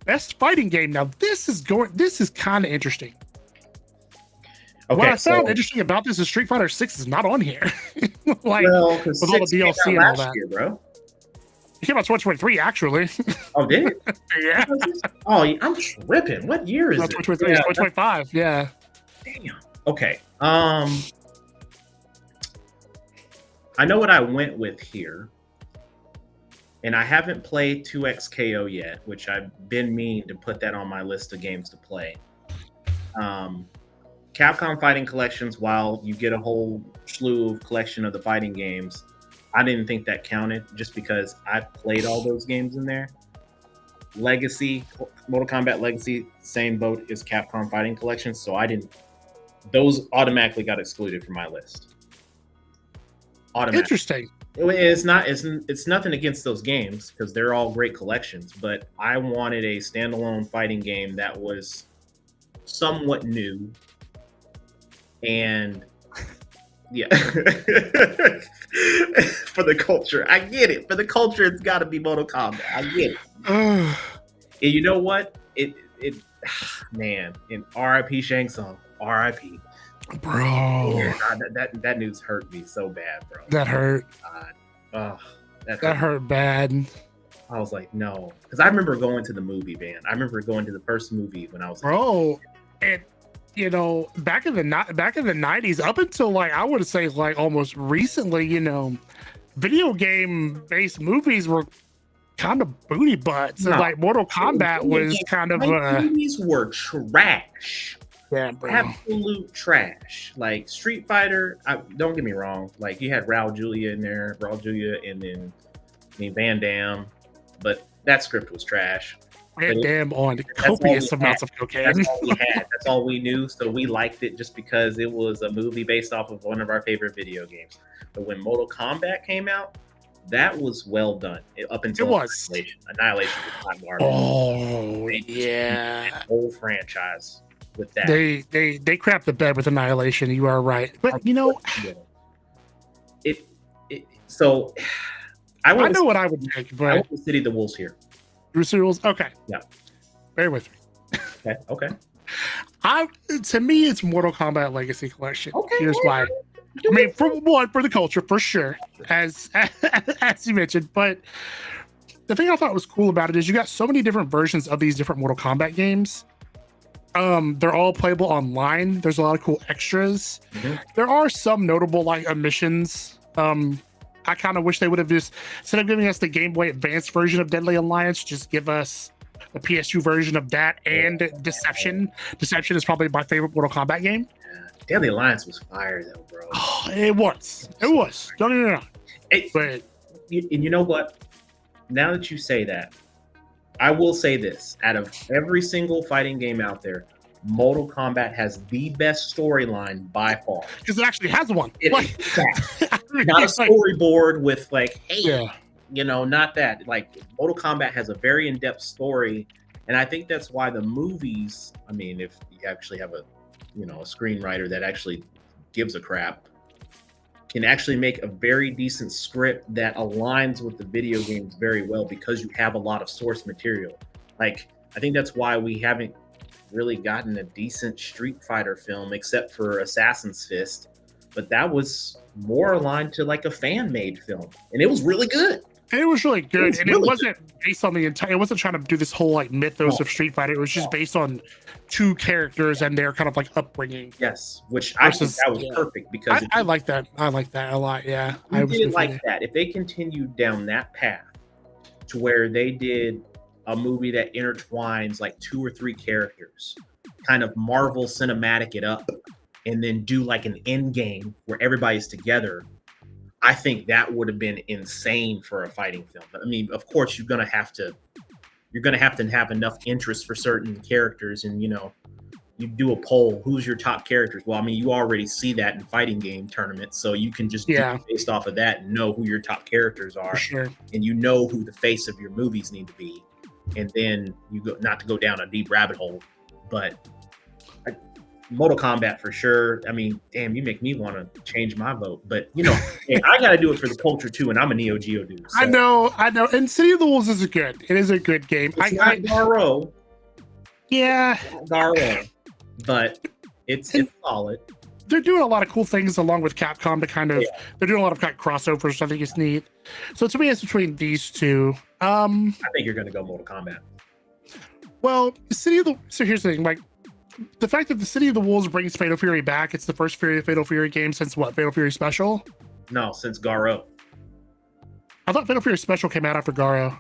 Best fighting game. Now this is kind of interesting. Okay, what I found interesting about this is Street Fighter 6 is not on here. With all the DLC and all that. Year, bro. It came out 2023, actually. Oh, did it? Yeah. Oh, I'm tripping. What year is it? 2023, 2025. Yeah. Damn. Okay. I know what I went with here. And I haven't played 2XKO yet, which I've been meaning to put that on my list of games to play. Capcom Fighting Collections, while you get a whole slew of collection of the fighting games, I didn't think that counted just because I played all those games in there. Legacy, Mortal Kombat Legacy, same boat as Capcom Fighting Collections, so those automatically got excluded from my list. Interesting. It's nothing against those games because they're all great collections, but I wanted a standalone fighting game that was somewhat new and yeah. For the culture. I get it. For the culture, it's got to be Mortal Kombat. I get it. And you know what? Man, in RIP Shang Tsung, RIP. Bro. Yeah, that news hurt me so bad, bro. That hurt. God. That hurt bad. I was like, no. Because I remember going to the movie, man. I remember going to the first movie when I was and back in the 90s, up until like I would say like almost recently, video game based movies were kind of booty butts. No. And like Mortal Kombat was kind of movies were trash. Yeah, bro. Absolute trash. Like Street Fighter, don't get me wrong. Like you had Raul Julia in there, and then Van Damme, but that script was trash. Van Damme on copious amounts of cocaine. That's all we had. That's all we knew. So we liked it just because it was a movie based off of one of our favorite video games. But when Mortal Kombat came out, that was well done. Up until Annihilation. Annihilation was not garbage. Oh, yeah. Whole franchise. With that. They crapped the bed with Annihilation. You are right, but So I know what I would make, but I want the City of the Wolves here. City Wolves. Okay. Yeah. Bear with me. Okay. To me, it's Mortal Kombat Legacy Collection. Okay. Here's why. I mean, for the culture, for sure, as you mentioned. But the thing I thought was cool about it is you got so many different versions of these different Mortal Kombat games. They're all playable online. There's a lot of cool extras. Mm-hmm. There are some notable like omissions. I kind of wish they would have just, instead of giving us the Game Boy Advance version of Deadly Alliance, just give us the PS2 version of that and Deception. Deception is probably my favorite Mortal Kombat game. Deadly Alliance was fire though, bro. Oh, it was. Don't get me wrong. But you know what? Now that you say that, I will say this: out of every single fighting game out there, Mortal Kombat has the best storyline by far. Because it actually has one. Not a storyboard with like, hey, not that. Like Mortal Kombat has a very in-depth story, and I think that's why the movies. I mean, if you actually have a screenwriter that actually gives a crap, can actually make a very decent script that aligns with the video games very well because you have a lot of source material. Like, I think that's why we haven't really gotten a decent Street Fighter film except for Assassin's Fist, but that was more aligned to like a fan-made film, and it was really good. And it was really good, and it wasn't based on the entire. It wasn't trying to do this whole like mythos of Street Fighter. It was just based on two characters and their kind of like upbringing. Yes, which I think that was perfect because I like that. I like that a lot. Yeah, I did like that. If they continued down that path to where they did a movie that intertwines like 2 or 3 characters, kind of Marvel cinematic it up, and then do like an end game where everybody's together, I think that would have been insane for a fighting film. But I mean, of course, you're gonna have to have enough interest for certain characters, and you do a poll, who's your top characters? Well, I mean, you already see that in fighting game tournaments, so you can just do it based off of that and know who your top characters are, and you know who the face of your movies need to be, and then you go, not to go down a deep rabbit hole, but Mortal Kombat for sure. I mean, damn, you make me want to change my vote, but hey, I got to do it for the culture too, and I'm a Neo Geo dude. So. I know, and City of the Wolves is good. It is a good game. It's not Garo. Yeah, Garo, but it's solid. They're doing a lot of cool things along with Capcom to kind of. They're doing a lot of kind of crossovers. I think it's neat. So to me, it's between these two. I think you're going to go Mortal Kombat. Well, so here's the thing, like. The fact that the City of the Wolves brings Fatal Fury back, it's the first Fatal Fury game since what? Fatal Fury Special? No, since Garo. I thought Fatal Fury Special came out after Garo.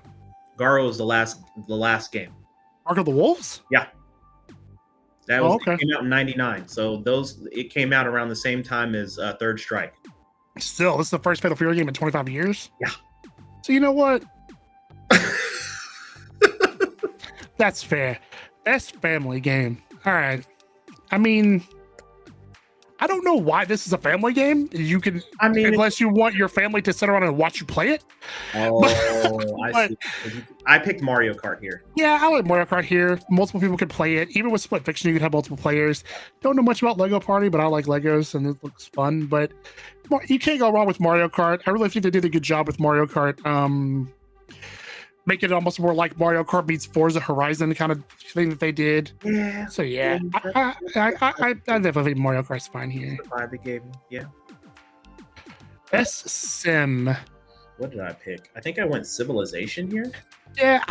Garo was the last game. Mark of the Wolves? Yeah. That was it came out in 99. So it came out around the same time as Third Strike. Still, this is the first Fatal Fury game in 25 years? Yeah. So you know what? That's fair. Best family game. All right. I mean, I don't know why this is a family game. You can, unless you want your family to sit around and watch you play it. Oh, I see. I picked Mario Kart here. Yeah, I like Mario Kart here. Multiple people can play it. Even with Split Fiction, you can have multiple players. Don't know much about Lego Party, but I like Legos and it looks fun. But you can't go wrong with Mario Kart. I really think they did a good job with Mario Kart. Make it almost more like Mario Kart meets Forza Horizon kind of thing that they did. Yeah. So yeah, I definitely think Mario Kart's fine here. They gave me, yeah. Best sim. What did I pick? I think I went Civilization here. Yeah,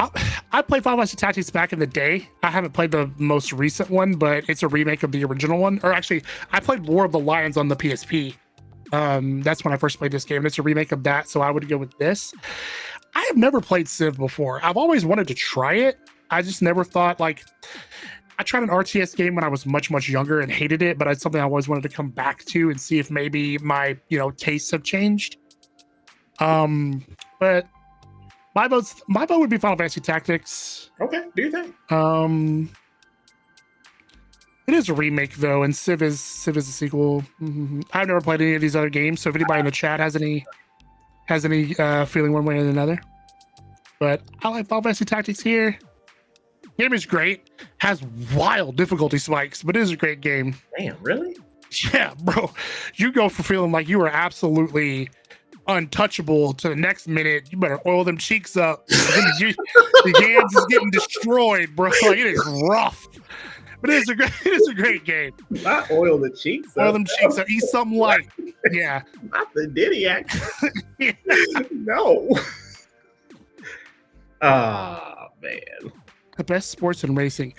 I played Final Fantasy Tactics back in the day. I haven't played the most recent one, but it's a remake of the original one. Or actually, I played War of the Lions on the PSP. That's when I first played this game. It's a remake of that, so I would go with this. I have never played Civ before. I've always wanted to try it. I just never thought, like, I tried an RTS game when I was much, much younger and hated it, but it's something I always wanted to come back to and see if maybe my, tastes have changed. But my vote would be Final Fantasy Tactics. Okay, do you think? It is a remake though, and Civ is a sequel. Mm-hmm. I've never played any of these other games, so if anybody in the chat has any feeling one way or another. But I like Final Fantasy Tactics here. Game is great. Has wild difficulty spikes, but it is a great game. Damn, really? Yeah, bro. You go from feeling like you are absolutely untouchable to the next minute. You better oil them cheeks up. The games is getting destroyed, bro. Like, it is rough. But it is a great game. Not oil the cheeks up. Oil them cheeks up. Eat something light. Yeah. Not the Diddy act. Yeah. No. Ah, man. The best sports and racing.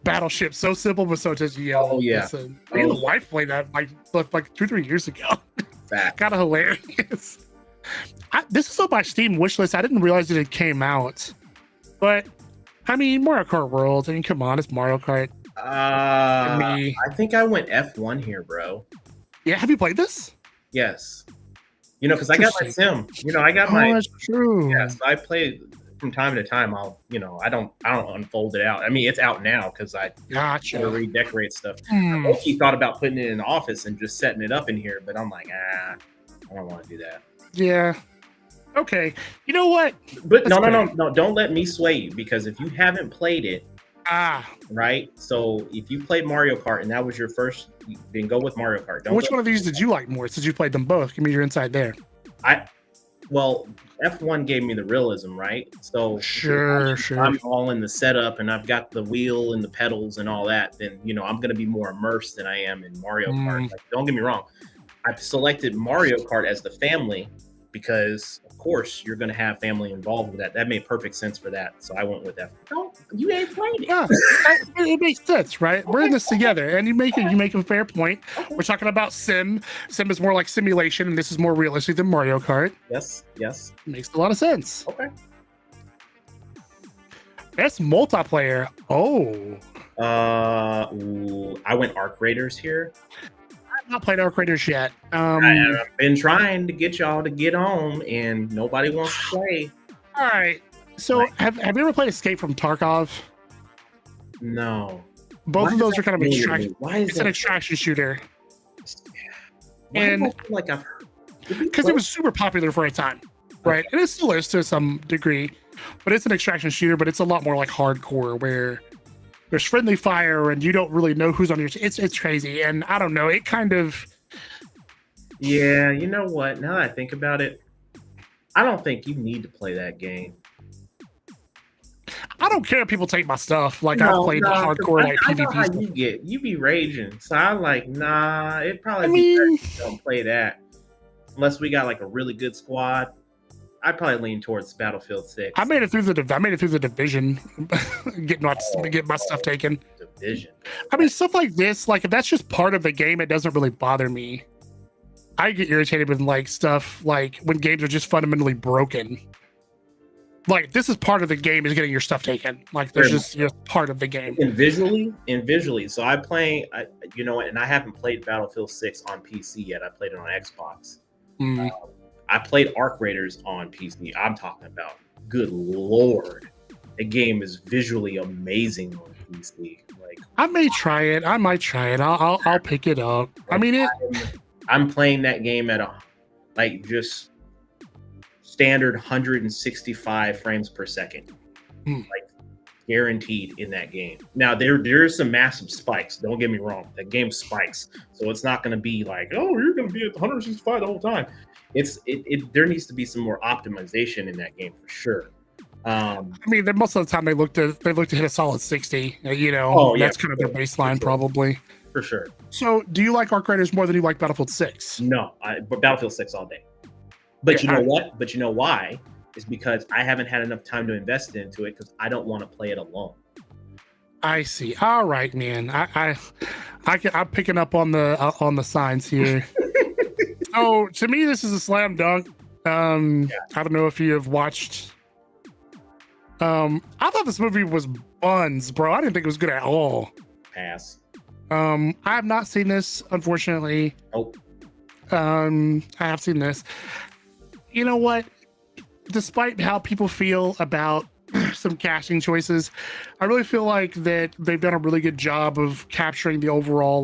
Battleship, so simple but so just yellow. Oh yeah. Listen, me and the wife played that like 2-3 years ago. Kind of hilarious. This is on my Steam wishlist. I didn't realize that it came out, but I mean, Mario Kart World. I mean, come on, it's Mario Kart. I think I went F1 here, bro. Yeah, have you played this? Yes. Because I got my sim. I got my. That's true. Yes, I played. from time to time, I don't unfold it out. I mean, it's out now because I Gotcha. redecorate stuff. Hmm. He thought about putting it in the office and just setting it up in here, but I'm like, I don't want to do that. Yeah. Okay. You know what? But That's no, don't let me sway you, because if you haven't played it, right? So if you played Mario Kart and that was your first, then go with Mario Kart. Which one of these did you like more since you played them both? Give me your insight there. Well, F1 gave me the realism, right? So sure. I'm all in the setup and I've got the wheel and the pedals and all that, then I'm going to be more immersed than I am in Mario Kart. Like, don't get me wrong. I've selected Mario Kart as the family because, of course, you're going to have family involved with that. That made perfect sense for that. So I went with that. No, you ain't played it. Yeah, it makes sense, right? We're in this together, and you make a fair point. Okay. We're talking about Sim. Sim is more like simulation, and this is more realistic than Mario Kart. Yes. Makes a lot of sense. Okay. Best multiplayer. Oh. I went Arc Raiders here. Not played Arc Raiders yet. I've been trying to get y'all to get on, and nobody wants to play. All right. So, have you ever played Escape from Tarkov? No. Both of those are kind of extraction. Why is it's an extraction shooter? And I feel like I've heard, because it was super popular for a time, right? And it still is to some degree, but it's an extraction shooter. But it's a lot more like hardcore, where there's friendly fire and you don't really know who's on your team. It's crazy. And I don't know, it kind of... Yeah, you know what? Now that I think about it, I don't think you need to play that game. I don't care if people take my stuff. Like, I've played the hardcore like PvP. Know how you be raging. So I'm like, nah, it'd probably be better if you don't play that. Unless we got like a really good squad. I'd probably lean towards Battlefield 6. I made it through the division, get my stuff taken. Division. I mean, stuff like this, like if that's just part of the game, it doesn't really bother me. I get irritated with like stuff like when games are just fundamentally broken. Like, this is part of the game, is getting your stuff taken. Like, there's just part of the game. And visually. So I'm playing, you know what? And I haven't played Battlefield 6 on PC yet. I played it on Xbox. I played Arc Raiders on PC. I'm talking about, good Lord, the game is visually amazing on PC. Like, I might try it. I'll pick it up. I mean, I'm playing that game at just standard 165 frames per second, like guaranteed in that game. Now there's some massive spikes. Don't get me wrong. That game spikes, so it's not going to be like, oh, you're going to be at 165 the whole time. There needs to be some more optimization in that game for sure. I mean, most of the time they look to hit a solid 60. That's kind of their baseline, probably. For sure. So, do you like Arc Raiders more than you like Battlefield 6? No, but Battlefield 6 all day. But you know what? But you know why? It's because I haven't had enough time to invest into it because I don't want to play it alone. I see. All right, man. I'm picking up on the signs here. So to me, this is a slam dunk. I don't know if you have watched. I thought this movie was buns, bro. I didn't think it was good at all. Pass. I have not seen this, unfortunately. Oh. I have seen this. You know what? Despite how people feel about some casting choices, I really feel like that they've done a really good job of capturing the overall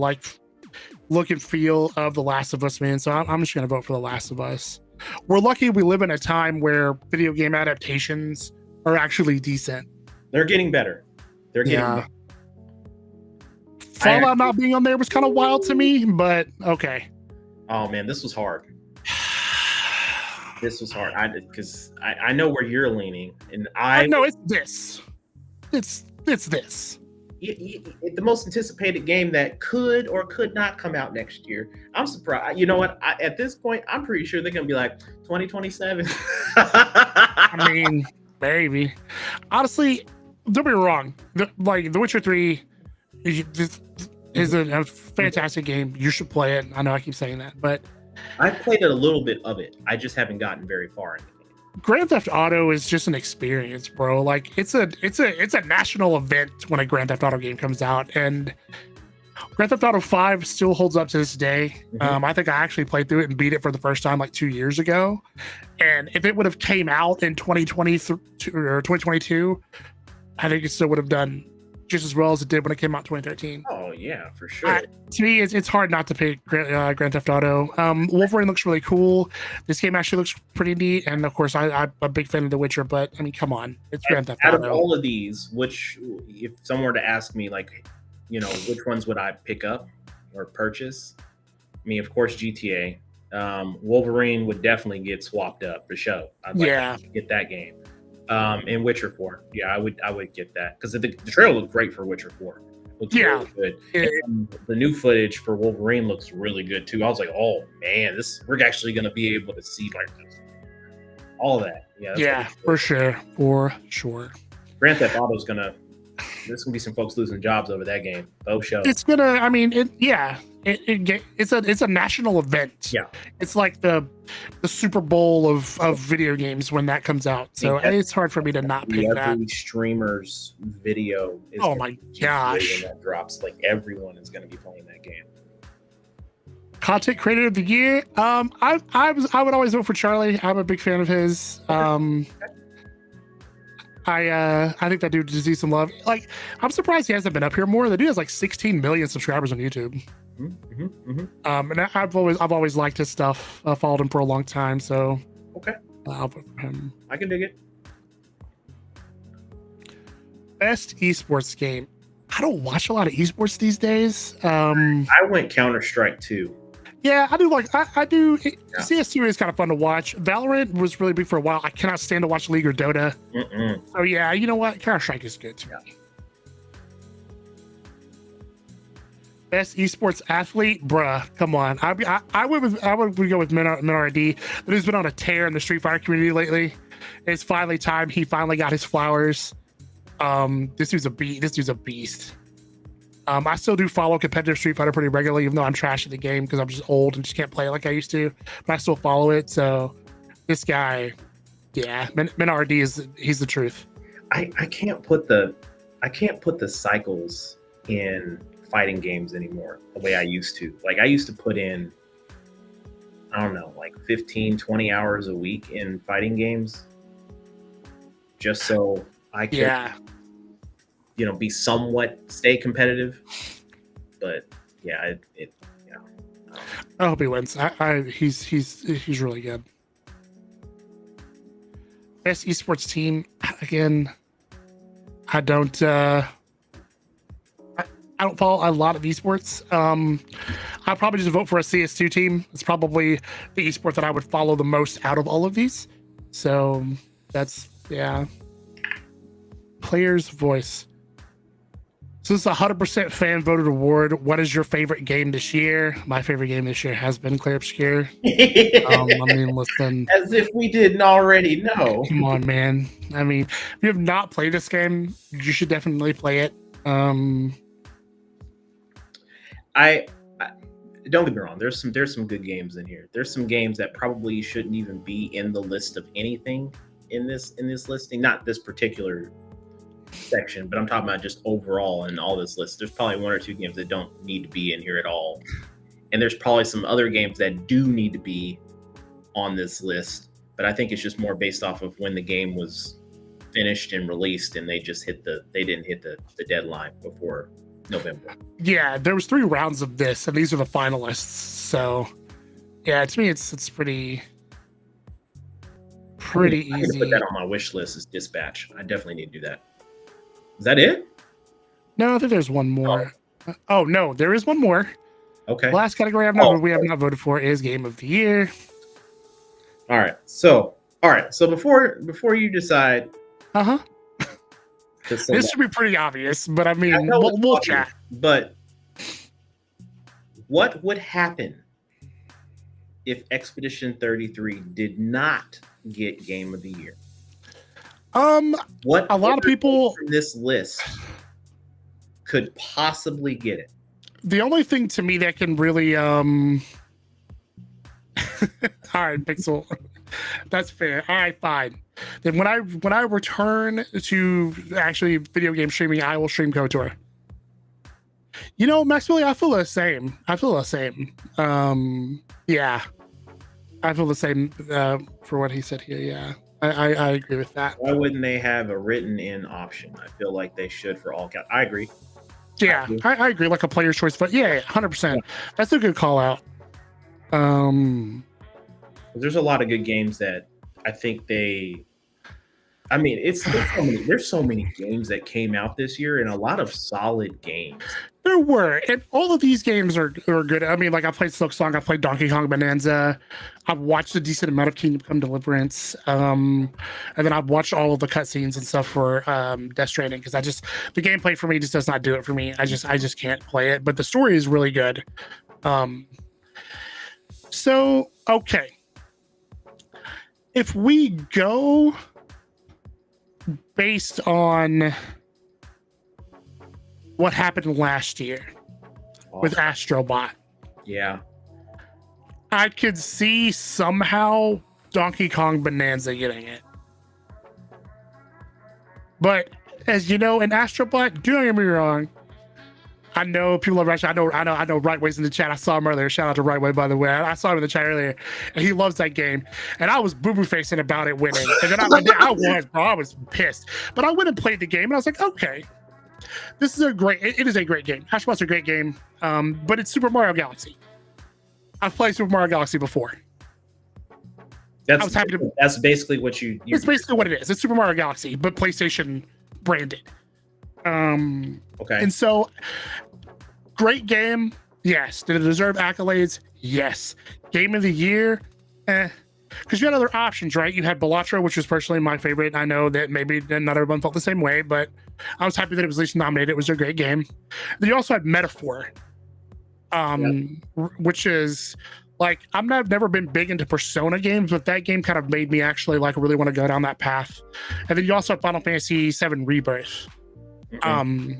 look and feel of The Last of Us, man. So I'm just gonna vote for The Last of Us. We're lucky we live in a time where video game adaptations are actually decent. They're getting better. They're getting better. Fallout not being on there was kind of wild to me, but okay. Oh man, this was hard. This was hard. Because I know where you're leaning, and I know it's this. It's this. The most anticipated game that could or could not come out next year. I'm surprised. You know what? At this point, I'm pretty sure they're gonna be like 2027. I mean, maybe. Honestly, don't be wrong. The Witcher 3 is a fantastic game. You should play it. I know I keep saying that, but I've played a little bit of it. I just haven't gotten very far in the game. Grand Theft Auto is just an experience, bro. Like it's a national event when a Grand Theft Auto game comes out, and Grand Theft Auto 5 still holds up to this day. Mhm. I think I actually played through it and beat it for the first time like 2 years ago. And if it would have came out in 2022 or 2022, I think it still would have done just as well as it did when it came out in 2013. Oh yeah, for sure. To me, it's hard not to pick Grand Theft Auto. Wolverine looks really cool. This game actually looks pretty neat, and of course, I'm a big fan of The Witcher. But I mean, come on, it's Grand Theft Out of Auto. all of these, which, if someone were to ask me, like, which ones would I pick up or purchase? I mean, of course, GTA. Wolverine would definitely get swapped up for sure. I'd like to get that game. And Witcher 4. Yeah, I would get that because the trailer looked great for Witcher 4. Looks really good. And the new footage for Wolverine looks really good too. I was like, oh man, we're actually gonna be able to see like all of that. Yeah, for sure. Grand Theft Auto's there's gonna be some folks losing jobs over that game. Both shows. It's gonna. I mean, it's a national event. Yeah, it's like the Super Bowl of video games when that comes out. So it's hard for me to not pick that. Every streamer's video is oh my gosh, when that drops, like everyone is going to be playing that game. Content creator of the year. I would always vote for Charlie. I'm a big fan of his. I think that dude deserves some love. Like, I'm surprised he hasn't been up here more. The dude has like 16 million subscribers on YouTube. And I've always liked his stuff. I followed him for a long time, so I'll vote for him. I can dig it. Best esports game. I don't watch a lot of esports these days. I went Counter-Strike 2. Yeah, I do I do. Yeah. CS2 is kind of fun to watch. Valorant was really big for a while. I cannot stand to watch League or Dota. So yeah, you know what? Counter-Strike is good to me. Best esports athlete, bruh. Come on, I would go with Minardi. Who's been on a tear in the Street Fighter community lately. It's finally time. He finally got his flowers. This dude's a beast. I still do follow competitive Street Fighter pretty regularly, even though I'm trash at the game because I'm just old and just can't play it like I used to. But I still follow it. So this guy, yeah, Minardi he's the truth. I can't put the cycles in fighting games anymore the way I used to. Like, I used to put in, I don't know, like 15, 20 hours a week in fighting games just so I could, be somewhat stay competitive. But yeah, I hope he wins. He's really good. Best esports team, again, I don't follow a lot of esports. I'll probably just vote for a CS2 team. It's probably the esport that I would follow the most out of all of these. So that's, yeah. Player's voice. So this is a 100% fan voted award. What is your favorite game this year? My favorite game this year has been Clear Obscure. I mean, listen. As if we didn't already know. Come on, man. I mean, if you have not played this game, you should definitely play it. I don't get me wrong. There's some good games in here. There's some games that probably shouldn't even be in the list of anything in this listing. Not this particular section, but I'm talking about just overall in all this list. There's probably one or two games that don't need to be in here at all, and there's probably some other games that do need to be on this list. But I think it's just more based off of when the game was finished and released, and they didn't hit the deadline before November. Yeah, there was 3 rounds of this, and these are the finalists. So, yeah, to me, it's pretty easy. I'm gonna put that on my wish list as Dispatch. I definitely need to do that. Is that it? No, I think there's one more. Oh no, there is one more. Okay. The last category we have not voted for is Game of the Year. All right. So before you decide. This should be pretty obvious, but I mean, we'll chat. But what would happen if Expedition 33 did not get Game of the Year? What a lot of people from this list could possibly get it? The only thing to me that can really all right, Pixel. That's fair. All right, fine. Then when I return to actually video game streaming, I will stream KOTOR. You know, Max Billy, I feel the same. Yeah, I feel the same for what he said here. Yeah, I agree with that. Why wouldn't they have a written in option? I feel like they should for all cats. I agree. Yeah, I agree. Like a player's choice, but yeah, 100%. That's a good call out. There's a lot of good games that I think they. I mean, there's so many games that came out this year, and a lot of solid games. There were, and all of these games are good. I mean, like I played Silksong, I played Donkey Kong Bonanza, I've watched a decent amount of Kingdom Come Deliverance, and then I've watched all of the cutscenes and stuff for Death Stranding because the gameplay for me just does not do it for me. I just can't play it, but the story is really good. So okay, if we go based on what happened last year with Astrobot. Yeah. I could see somehow Donkey Kong Bonanza getting it. But as you know, in Astrobot, don't get me wrong. I know people are rushing. I know Right Way's in the chat. I saw him earlier. Shout out to Right Way, by the way. I saw him in the chat earlier, and he loves that game. And I was boo-boo facing about it winning. And then I was pissed. But I went and played the game, and I was like, okay, this is it is a great game. Astrobot's a great game, but it's Super Mario Galaxy. I've played Super Mario Galaxy before. That's basically what you. It's basically what it is. It's Super Mario Galaxy, but PlayStation branded. Okay. And so, great game. Yes. Did it deserve accolades? Yes. Game of the year? Because you had other options, right? You had Balatro, which was personally my favorite. I know that maybe not everyone felt the same way, but I was happy that it was at least nominated. It was a great game. Then you also had Metaphor, which is like, never been big into Persona games, but that game kind of made me actually like really want to go down that path. And then you also had Final Fantasy VII Rebirth,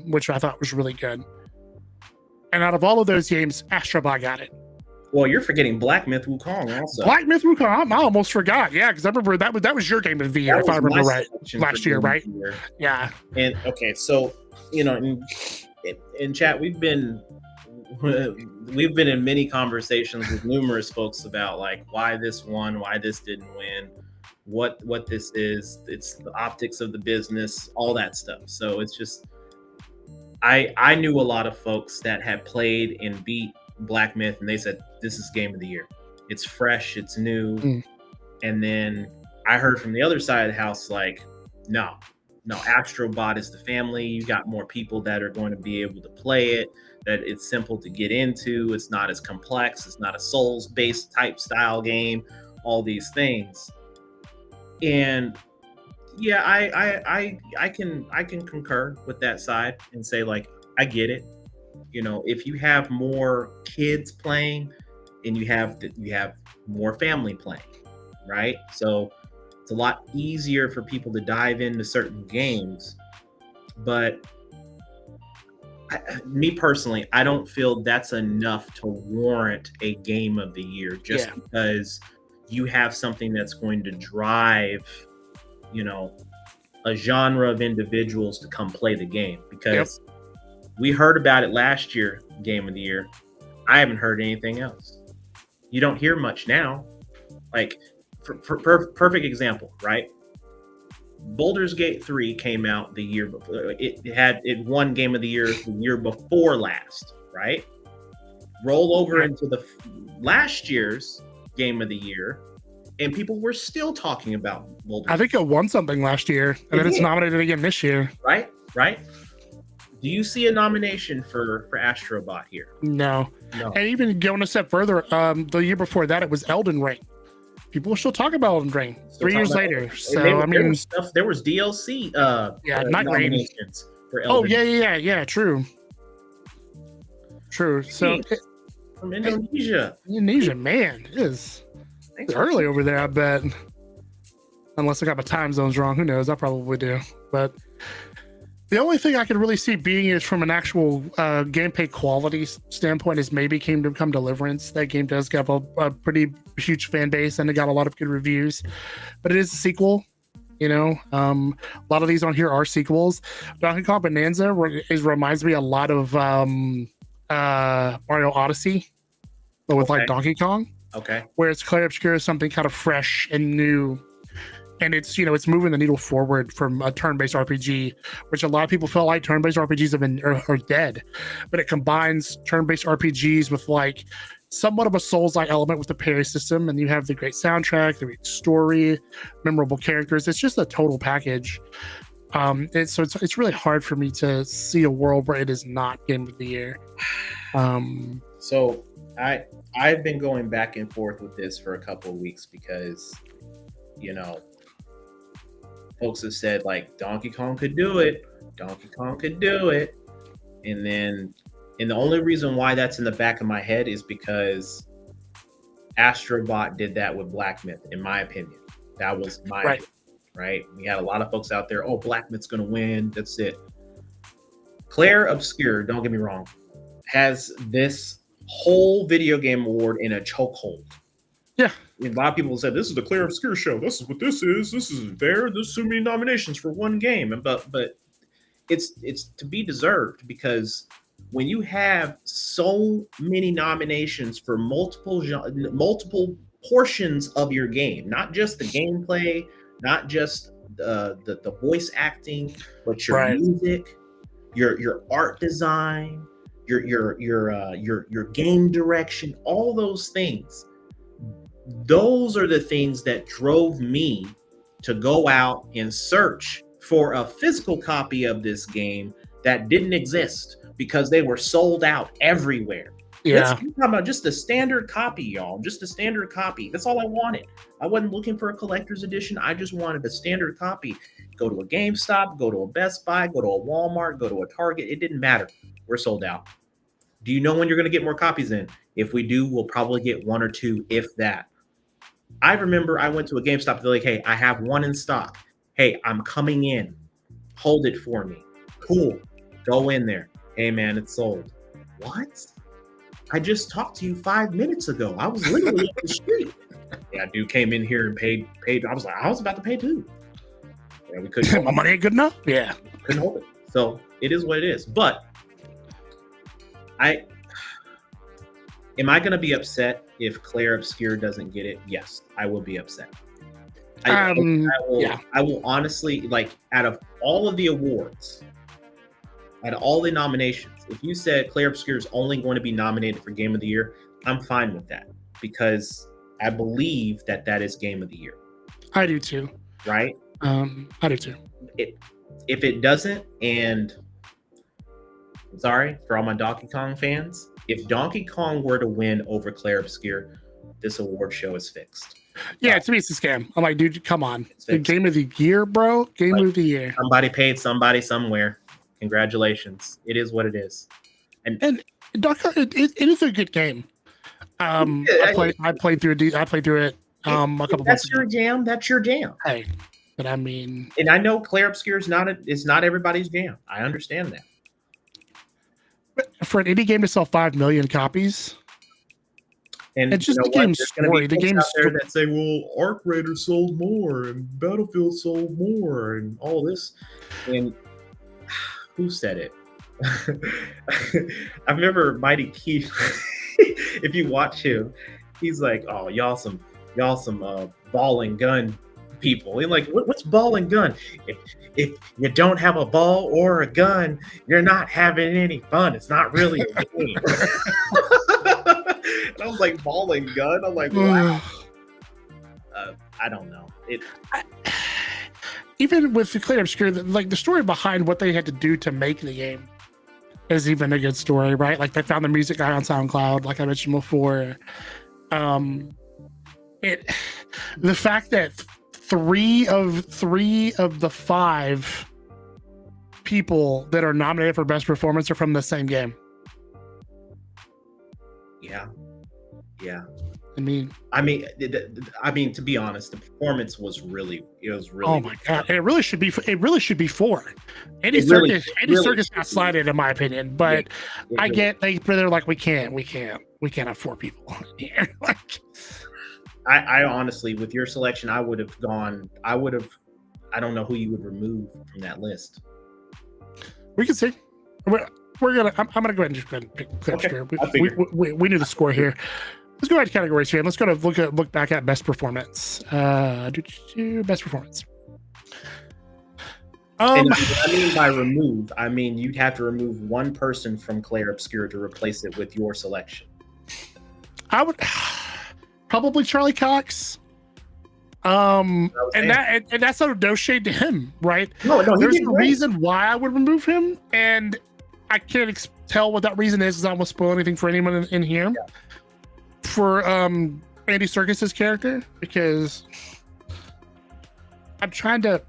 which I thought was really good. And out of all of those games, Astrobot got it. Well, you're forgetting Black Myth Wukong also. Black Myth Wukong, I almost forgot. Yeah, because I remember that was your game of the year, if I remember right, last year, right? Yeah. And okay, so in chat, we've been in many conversations with numerous folks about like why this won, why this didn't win, what this is. It's the optics of the business, all that stuff. So it's just I knew a lot of folks that had played and beat Black Myth, and they said this is game of the year. It's fresh, it's new. And then I heard from the other side of the house like, no, Astrobot is the family. You got more people that are going to be able to play it, that it's simple to get into, it's not as complex, it's not a Souls-based type style game, all these things. And yeah, I can concur with that side and say like, I get it. If you have more kids playing and you have more family playing, right? So it's a lot easier for people to dive into certain games. But me personally, I don't feel that's enough to warrant a game of the year just because you have something that's going to drive, a genre of individuals to come play the game. Because we heard about it last year, game of the year. I haven't heard anything else. You don't hear much now. Like, perfect example, right? Baldur's Gate 3 came out the year before. It won game of the year the year before last, right? Roll over into the last year's game of the year, and people were still talking about Baldur's Gate. I think it won something last year, and then it's nominated again this year. Right? Do you see a nomination for Astrobot here? No. And even going a step further, the year before that, it was Elden Ring. People are still talking about Elden Ring 3 years later. So there was DLC. Night Rain for Elden. Yeah. True. So from Indonesia. Man, it's early over there. I bet. Unless I got my time zones wrong, who knows? I probably do. But the only thing I could really see being is from an actual gameplay quality standpoint is maybe Kingdom Come Deliverance. That game does have a pretty huge fan base and it got a lot of good reviews, but it is a sequel. A lot of these on here are sequels. Donkey Kong Bonanza reminds me a lot of Mario Odyssey, but with like Donkey Kong. Okay. Whereas Clair Obscur is something kind of fresh and new, and it's moving the needle forward from a turn-based RPG, which a lot of people felt like turn-based RPGs have been are dead, but it combines turn-based RPGs with like somewhat of a Souls-like element with the parry system, and you have the great soundtrack, the great story, memorable characters. It's just a total package. It's really hard for me to see a world where it is not Game of the Year. So I've been going back and forth with this for a couple of weeks because, folks have said like Donkey Kong could do it, and the only reason why that's in the back of my head is because Astrobot did that with Black Myth. In my opinion, that was my opinion, right. We had a lot of folks out there. Oh, Black Myth's gonna win. That's it. Clair Obscur, don't get me wrong, has this whole video game award in a chokehold. Yeah. A lot of people said this is the Clair Obscur show. This is what this is. This isn't fair. There's so many nominations for one game, but it's to be deserved, because when you have so many nominations for multiple portions of your game, not just the gameplay, not just the voice acting, but your music, your art design, your game direction, all those things. Those are the things that drove me to go out and search for a physical copy of this game that didn't exist because they were sold out everywhere. Yeah. I'm talking about just a standard copy, y'all. Just a standard copy. That's all I wanted. I wasn't looking for a collector's edition. I just wanted a standard copy. Go to a GameStop, go to a Best Buy, go to a Walmart, go to a Target. It didn't matter. We're sold out. Do you know when you're going to get more copies in? If we do, we'll probably get one or two, if that. I remember I went to a GameStop. They're like, hey, I have one in stock. Hey, I'm coming in. Hold it for me. Cool. Go in there. Hey, man, it's sold. What? I just talked to you 5 minutes ago. I was literally up the street. Yeah, dude came in here and paid. I was about to pay too. Yeah, we couldn't. My money ain't good enough. Yeah, couldn't hold it. So it is what it is. But am I going to be upset if Clair Obscur doesn't get it? Yes, I will be upset. I will honestly, like, out of all of the awards, out of all the nominations, if you said Clair Obscur is only going to be nominated for Game of the Year, I'm fine with that, because I believe that is Game of the Year. I do too. Right? I do too. If it doesn't, and I'm sorry for all my Donkey Kong fans, if Donkey Kong were to win over Clair Obscur, this award show is fixed. Yeah, to me it's a scam. I'm like, dude, come on. Game of the Year, bro. Game of the Year. Somebody paid somebody somewhere. Congratulations. It is what it is. And Donkey Kong, it is a good game. I played through it a couple That's your jam. That's your jam. Hey, but I mean, and I know Clair Obscur is not everybody's jam. I understand that. But for an indie game to sell 5 million copies, and it's just the game's story. The game's there that say, "Well, Arc Raider sold more, and Battlefield sold more, and all this." And who said it? I remember Mighty Keith. If you watch him, he's like, "Oh, y'all some ball and gun people." He's like, "What's ball and gun? If you don't have a ball or a gun, you're not having any fun. It's not really a game." And I was like, "Ball and gun?" I'm like, "Wow." I don't know. Even with the Clair Obscur, like the story behind what they had to do to make the game is even a good story, right? Like they found the music guy on SoundCloud, like I mentioned before. The fact that three of the 5 people that are nominated for best performance are from the same game. Yeah. I mean, to be honest, the performance was really. Oh my god! It really should be 4. Andy Serkis got slighted, in my opinion, but I get they're like, we can't have 4 people in here. Like, I honestly, with your selection, I would have. I don't know who you would remove from that list. We can see. I'm gonna go ahead and just go ahead and pick Claire Okay, Obscura. I figured. We knew the score here. Let's go ahead to categories here. And let's go to look back at best performance. Best performance. And I mean by remove, I mean you'd have to remove one person from Claire Obscura to replace it with your selection. I would probably Charlie Cox. And that's no shade to him, right? No, there's a reason why I would remove him, and I can't tell what that reason is. I don't want to spoil anything for anyone in here. Yeah. For Andy Serkis's character, because I'm trying to.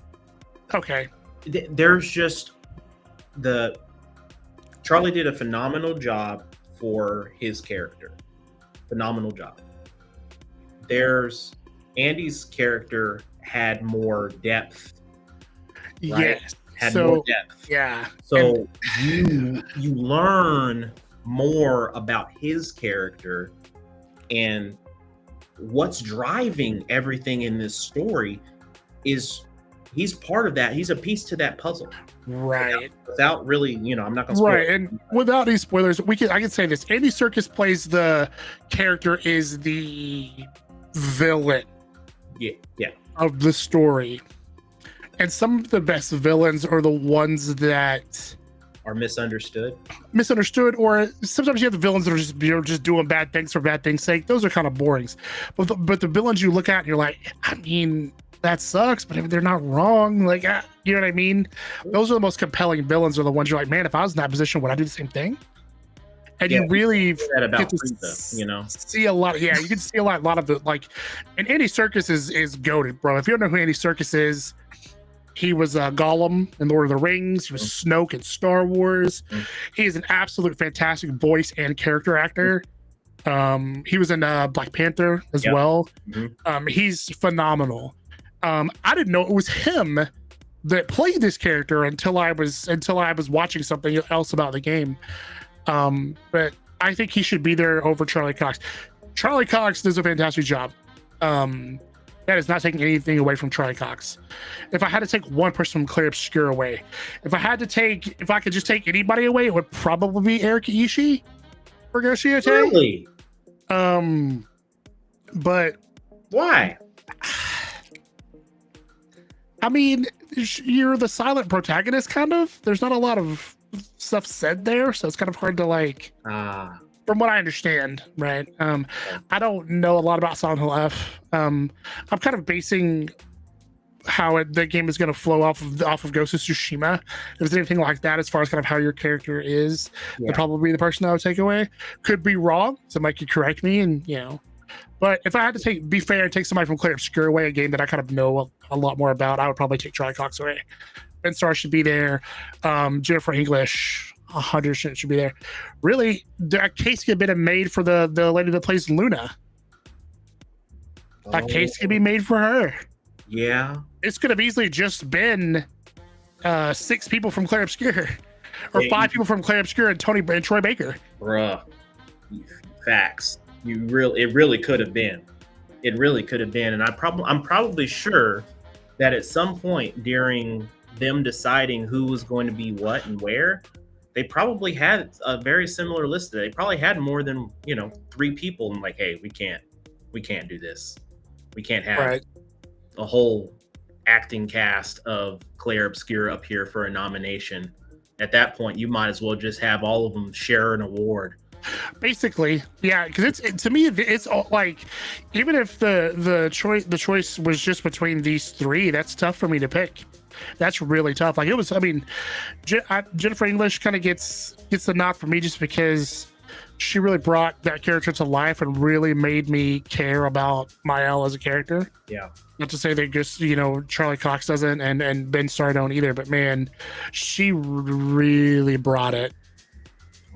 Okay. There's just Charlie did a phenomenal job for his character. Phenomenal job. There's Andy's character had more depth. Right? Yes. Had more depth. Yeah. So you learn more about his character and what's driving everything in this story is he's part of that. He's a piece to that puzzle. Right. Without really, I'm not going to spoil it. And without any spoilers, I can say this. Andy Serkis plays the character is the villain. Yeah. Of the story. And some of the best villains are the ones that are misunderstood, or sometimes you have the villains that are just doing bad things for bad things' sake. Those are kind of boring. But the villains you look at and you're like, I mean, that sucks, but they're not wrong. Like, you know what I mean? Those are the most compelling villains. Are the ones you're like, man, if I was in that position, would I do the same thing? And you really get to see a lot. Yeah, you can see a lot of the like. And Andy Serkis is goated, bro. If you don't know who Andy Serkis is, he was Gollum in Lord of the Rings. He was Snoke in Star Wars. He is an absolute fantastic voice and character actor. He was in Black Panther as well. He's phenomenal. I didn't know it was him that played this character until I was watching something else about the game. But I think he should be there over Charlie Cox. Charlie Cox does a fantastic job. That is not taking anything away from Charlie Cox. If I had to take one person from Claire Obscura away, if I could just take anybody away, it would probably be Eric Ishii for Garcia. Really? But why? I mean, you're the silent protagonist, kind of. There's not a lot of stuff said there, so it's kind of hard to like. From what I understand, right? I don't know a lot about Silent Hill F. I'm kind of basing how the game is going to flow off of Ghost of Tsushima. If there's anything like that, as far as kind of how your character is, they're probably the person I would take away. Could be wrong. Somebody could correct me, and But if I had to be fair and take somebody from Claire Obscura away, a game that I kind of know a lot more about, I would probably take Charlie Cox away. Ben Starr should be there. Jennifer English. 100% should be there. Really, that case could have been made for the lady that plays Luna. That case could be made for her. Yeah. This could have easily just been 6 people from Claire Obscura, or 5 people from Claire Obscura and Troy Baker. Bruh. Facts. It really could have been. It really could have been. And I'm probably sure that at some point during them deciding who was going to be what and where, they probably had a very similar list. They probably had more than 3 people, and like, hey, we can't do this. We can't have a whole acting cast of Claire Obscura up here for a nomination. At that point, you might as well just have all of them share an award. Basically, yeah, because to me it's all, like, even if the choice was just between these 3, that's tough for me to pick. That's really tough. Like, it was, I mean, Jennifer English kind of gets the nod for me just because she really brought that character to life and really made me care about Mael as a character. Yeah. Not to say that just, Charlie Cox doesn't and Ben Starr don't either, but man, she really brought it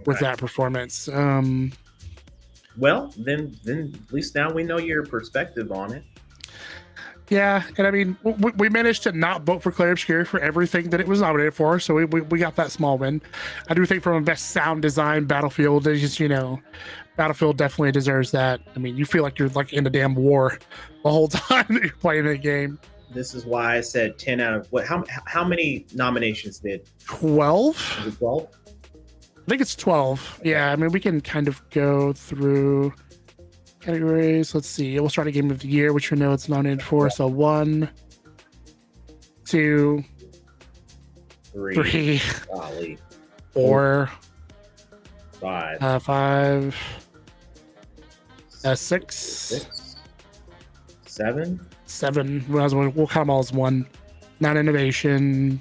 with that performance. Well, then at least now we know your perspective on it. Yeah, and I mean, we managed to not vote for Claire Obscura for everything that it was nominated for, so we got that small win. I do think from a best sound design, Battlefield is just, Battlefield definitely deserves that. I mean, you feel like you're like in a damn war the whole time that you're playing the game. This is why I said 10 out of what? How many nominations did? 12. Was it 12? I think it's 12. Okay. Yeah, I mean, we can kind of go through categories. Let's see. We'll start a game of the year, which we know it's nominated for. So 1, 2, 3, Golly. 4, 5. 5, 6, 6. 7. 7. We'll count them all as one. Not innovation.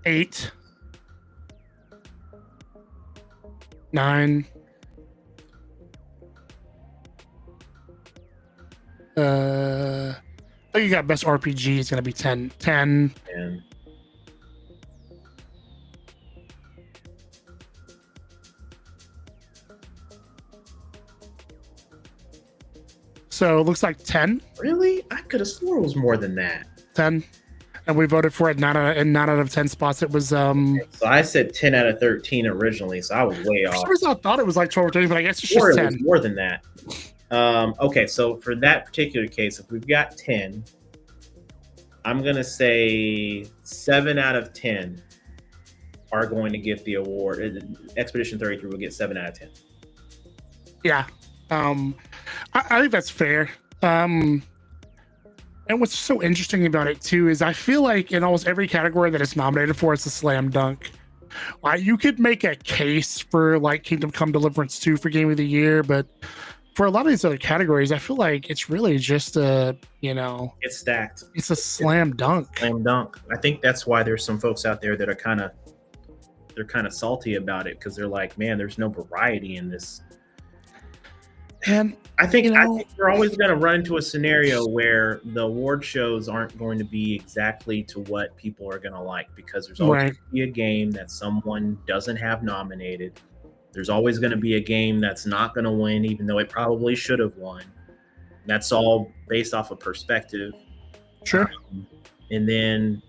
8, 9. I think you got best RPG is gonna be 10. 10. And So it looks like 10. really, I could have swore it was more than that. 10. And we voted for it 9 out of 10 spots. It was So I said 10 out of 13 originally, so I was way for off. some reason I thought it was like 12 or 13, but I guess it's Or just it 10. was more than that. Okay, so for that particular case, if we've got 10, I'm gonna say 7 out of 10 are going to get the award. Expedition 33 will get 7 out of 10. Yeah. I think that's fair. And what's so interesting about it too is I feel like in almost every category that it's nominated for, it's a slam dunk. Like you could make a case for like Kingdom Come Deliverance 2 for Game of the Year, but for a lot of these other categories, I feel like it's really just It's stacked. it's a slam dunk. Slam dunk. I think that's why there's some folks out there that are kind of salty about it, because they're like, man, there's no variety in this. And I think you're always going to run into a scenario where the award shows aren't going to be exactly to what people are going to like, because there's always going to be a game that someone doesn't have nominated. There's always going to be a game that's not going to win, even though it probably should have won. That's all based off of perspective. Sure. And then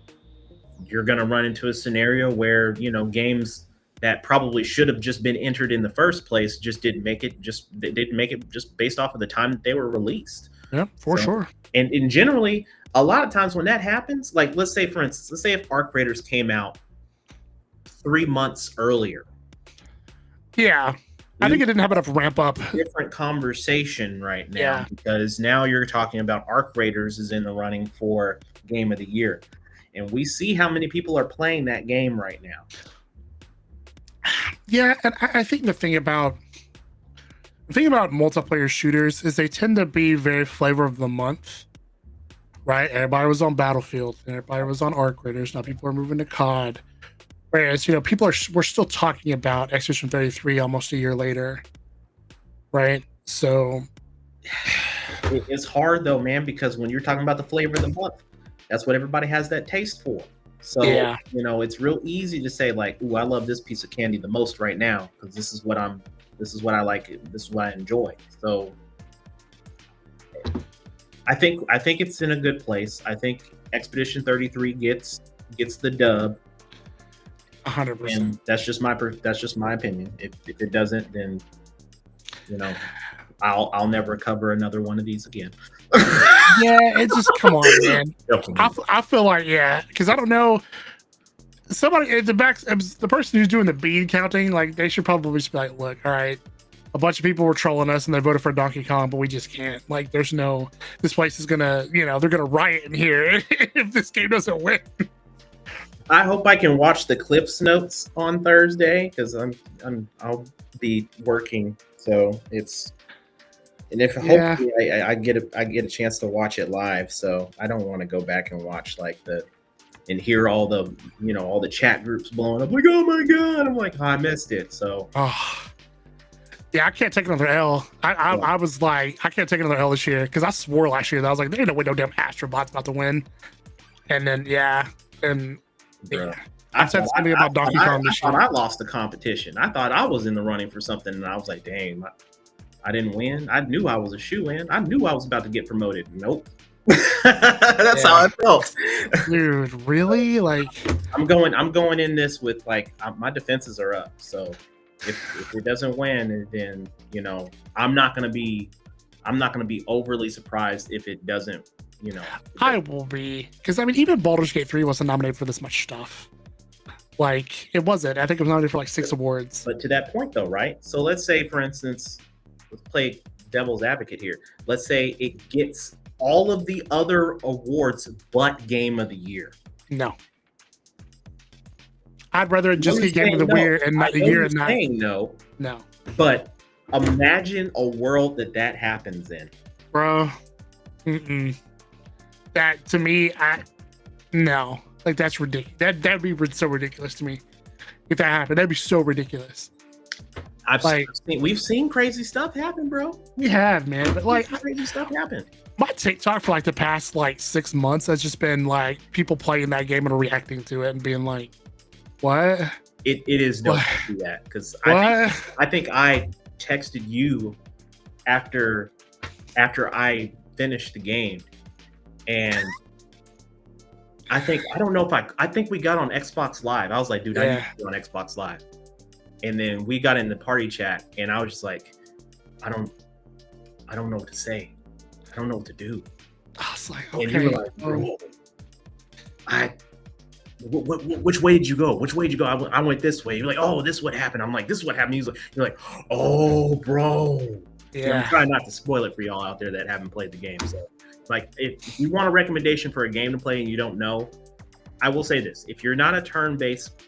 you're going to run into a scenario where, games that probably should have just been entered in the first place just didn't make it. They didn't make it just based off of the time that they were released. Yeah, for sure. And generally, a lot of times when that happens, like let's say, for instance, if Arc Raiders came out 3 months earlier. Yeah. I think it didn't have enough ramp up. Different conversation right now, because now you're talking about Arc Raiders is in the running for Game of the Year. And we see how many people are playing that game right now. Yeah, and I think the thing about multiplayer shooters is they tend to be very flavor of the month, right? Everybody was on Battlefield, and everybody was on Arc Raiders. Now people are moving to COD, whereas we're still talking about Expedition 33 almost a year later, right? So it's hard though, man, because when you're talking about the flavor of the month, that's what everybody has that taste for. So, it's real easy to say like, ooh, I love this piece of candy the most right now because this is what I like, this is what I enjoy. So I think it's in a good place. I think Expedition 33 gets the dub. 100%. And that's just my opinion. If it doesn't, then I'll never cover another one of these again. Yeah, it's just come on, man. I feel like because I don't know. Somebody at the back, the person who's doing the bead counting, like they should probably just be like, look, all right, a bunch of people were trolling us and they voted for Donkey Kong, but we just can't. Like, this place is gonna, they're gonna riot in here if this game doesn't win. I hope I can watch the Clips Notes on Thursday because I'll be working, so hopefully I get a chance to watch it live. So I don't want to go back and watch and hear all the chat groups blowing up like, oh my god, I'm like, oh, I missed it. So yeah, I can't take another L. I was like, I can't take another L this year because I swore last year that I was like, there ain't no way no damn Astrobot's about to win. And then I said something about Donkey Kong this year. I lost the competition. I thought I was in the running for something, and I was like, dang, I didn't win. I knew I was a shoe-in. I knew I was about to get promoted. Nope. That's how I felt. Dude, really? Like, I'm going in this with my defenses are up. So if it doesn't win, then I'm not gonna be overly surprised if it doesn't you know. I will be, because I mean, even Baldur's Gate 3 wasn't nominated for this much stuff. Like, it wasn't. I think it was nominated for like 6 awards. But to that point, though, right? So let's say, for instance, let's play devil's advocate here. Let's say it gets all of the other awards but Game of the Year. No. I'd rather it just get Game of the Year and not the year and not. No. No. But imagine a world that happens in. Bro. That, to me, no. Like, that's ridiculous. That'd be so ridiculous to me if that happened. That'd be so ridiculous. We've seen crazy stuff happen, bro. We have, man. But like, crazy stuff happen. My TikTok for like the past like 6 months has just been like people playing that game and reacting to it and being like, "What?" It is dope to do that because I think I texted you after I finished the game, and I think we got on Xbox Live. I was like, dude, I need to be on Xbox Live. And then we got in the party chat, and I was just like, I don't know what to say. I don't know what to do. I was like, okay. And you were like, bro, which way did you go? Which way did you go? I went this way. You're like, oh, this is what happened. I'm like, this is what happened. You're like, oh, bro. Yeah. I'm trying not to spoil it for y'all out there that haven't played the game. So, like, if you want a recommendation for a game to play and you don't know, I will say this: if you're not a turn-based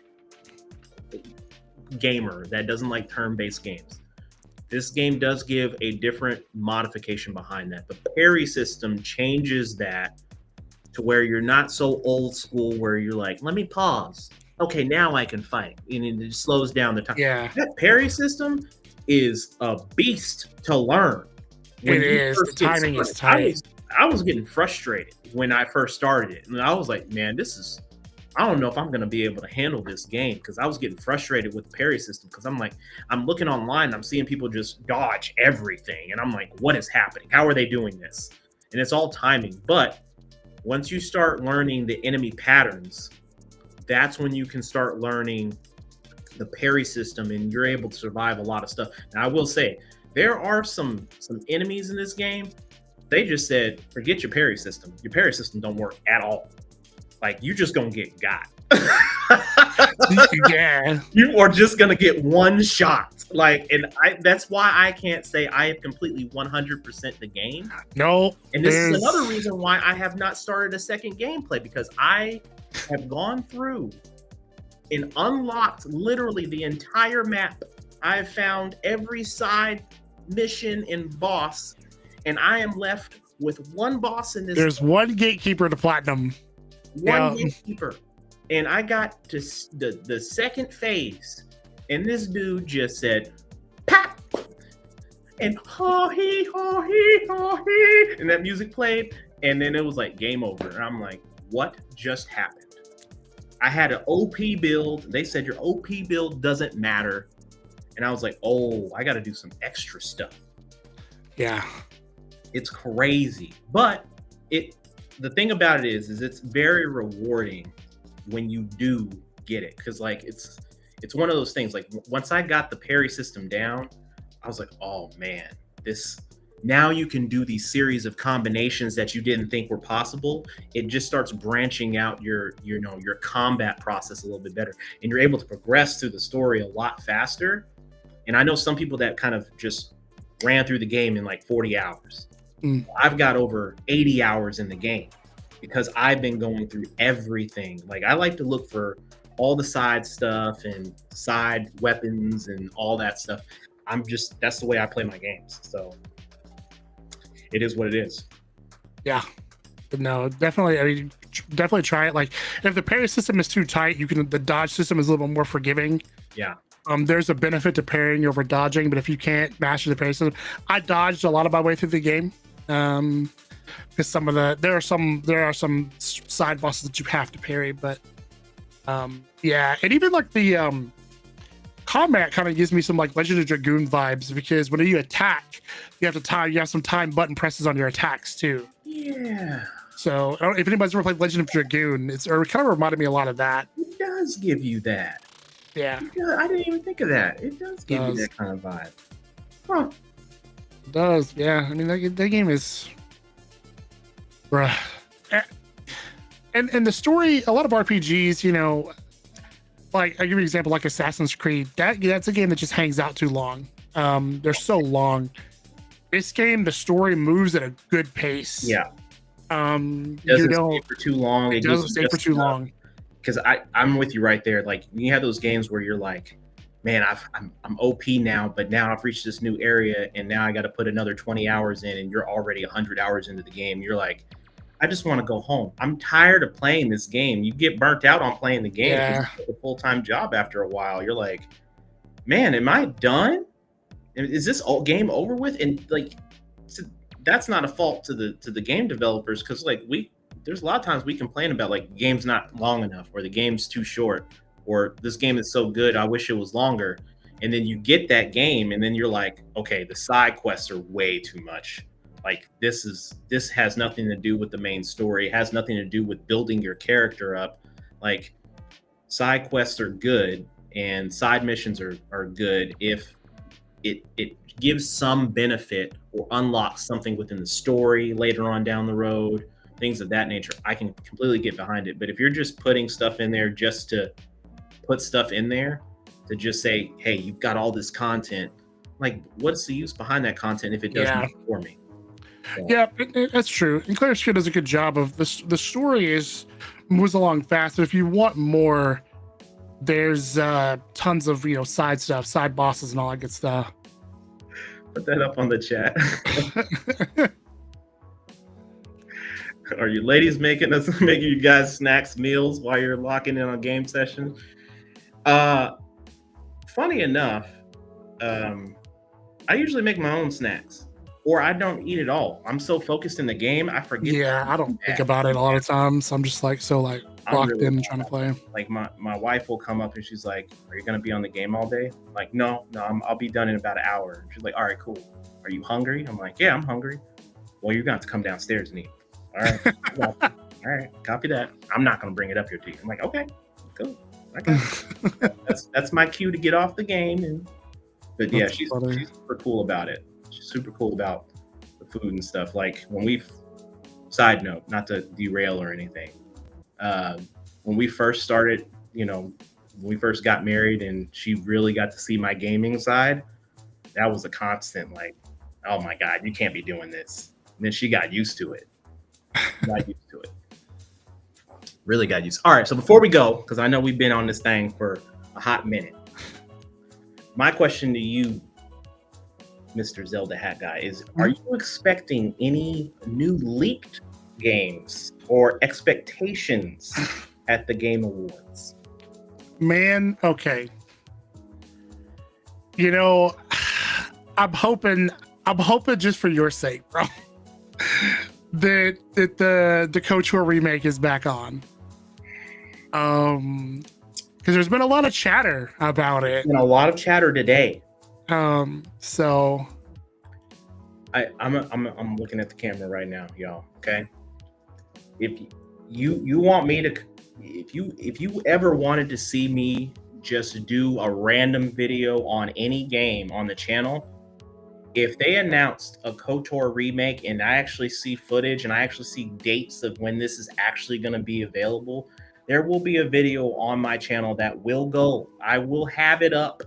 gamer that doesn't like turn-based games, this game does give a different modification behind that. The parry system changes that to where you're not so old school where you're like, let me pause. Okay, now I can fight. And it slows down the time. Yeah. That parry system is a beast to learn. It is. The timing is tight. I was getting frustrated when I first started it. And I was like, man, I don't know if I'm going to be able to handle this game, because I was getting frustrated with the parry system, because I'm like, I'm looking online, I'm seeing people just dodge everything. And I'm like, what is happening? How are they doing this? And it's all timing. But once you start learning the enemy patterns, that's when you can start learning the parry system, and you're able to survive a lot of stuff. Now, I will say, there are some enemies in this game. They just said, forget your parry system. Your parry system don't work at all. Like, you just gonna get got. Yeah. You are just gonna get one shot. Like, and that's why I can't say I have completely 100% the game. No. And this is another reason why I have not started a second gameplay, because I have gone through and unlocked literally the entire map. I've found every side mission and boss, and I am left with one boss in this. There's one gatekeeper to platinum. One gatekeeper. And I got to the second phase, and this dude just said, pop! And ha-hee, ha-hee, ha-hee. And that music played, and then it was like game over. And I'm like, what just happened? I had an OP build. They said your OP build doesn't matter. And I was like, oh, I got to do some extra stuff. Yeah. It's crazy. But the thing about it is it's very rewarding when you do get it. Because, like, it's one of those things. Like, once I got the parry system down, I was like, oh, man, now you can do these series of combinations that you didn't think were possible. It just starts branching out your combat process a little bit better, and you're able to progress through the story a lot faster. And I know some people that kind of just ran through the game in like 40 hours. I've got over 80 hours in the game because I've been going through everything. Like, I like to look for all the side stuff and side weapons and all that stuff. That's the way I play my games. So it is what it is. Yeah. No, definitely. I mean, definitely try it. Like, if the parry system is too tight, the dodge system is a little bit more forgiving. Yeah. There's a benefit to parrying over dodging, but if you can't master the parry system, I dodged a lot of my way through the game. Because there are some side bosses that you have to parry, but yeah, and even like the combat kind of gives me some like Legend of Dragoon vibes, because when you attack, you have some time button presses on your attacks too. Yeah. So if anybody's ever played Legend of Dragoon, it kind of reminded me a lot of that. It does give you that. Yeah. I didn't even think of that. It does give you that kind of vibe. Huh. It does. Yeah. I mean, that game is Bruh. And the story, a lot of RPGs, you know, like I give you an example, like Assassin's Creed. That's a game that just hangs out too long. They're so long. This game, the story moves at a good pace. Yeah. You Doesn't know, stay for too long. it doesn't stay for too long. Because I'm with you right there. Like you have those games where you're like, man, I'm OP now, but now I've reached this new area, and now I got to put another 20 hours in, and you're already 100 hours into the game. You're like, I just want to go home. I'm tired of playing this game. You get burnt out on playing the game. Yeah. It's a full-time job after a while. You're like, man, am I done? Is this game over with? And like, that's not a fault to the game developers, because like there's a lot of times we complain about like the game's not long enough, or the game's too short, or this game is so good I wish it was longer. And then you get that game, and then you're like, okay, the side quests are way too much. Like this has nothing to do with the main story. It has nothing to do with building your character up. Like side quests are good and side missions are good if it gives some benefit or unlocks something within the story later on down the road, things of that nature. I can completely get behind it. But if you're just putting stuff in there just to put stuff in there, to just say, hey, you've got all this content, like what's the use behind that content if it doesn't for me? So. Yeah, that's true. And Claire Schitt does a good job of this. The story moves along fast. If you want more, there's tons of side stuff, side bosses, and all that good stuff. Put that up on the chat. Are you ladies making you guys snacks, meals while you're locking in on game session? Funny enough, I usually make my own snacks, or I don't eat at all. I'm so focused in the game, I forget. Yeah, I don't think about it a lot of times. I'm just like locked in trying to play. Like my wife will come up and she's like, "Are you gonna be on the game all day?" I'm like, no, I'll be done in about an hour. She's like, "All right, cool. Are you hungry?" I'm like, "Yeah, I'm hungry." Well, you're gonna have to come downstairs and eat. All right, all right, copy that. I'm not gonna bring it up here to you. I'm like, okay, cool. That's my cue to get off the game. But yeah, she's super cool about it. She's super cool about the food and stuff. Like side note, not to derail or anything. When we first started, when we first got married and she really got to see my gaming side, that was a constant like, oh my God, you can't be doing this. And then she got used to it. Really got used. All right, so before we go, because I know we've been on this thing for a hot minute, my question to you, Mr. Zelda Hat Guy, is: are you expecting any new leaked games or expectations at the Game Awards? Man, okay. I'm hoping just for your sake, bro, that the KOTOR remake is back on. Because there's been a lot of chatter about it. And a lot of chatter today. So I'm looking at the camera right now, y'all. Okay. If you want me to, if you ever wanted to see me just do a random video on any game on the channel, if they announced a KOTOR remake and I actually see footage and I actually see dates of when this is actually going to be available, there will be a video on my channel that will go. I will have it up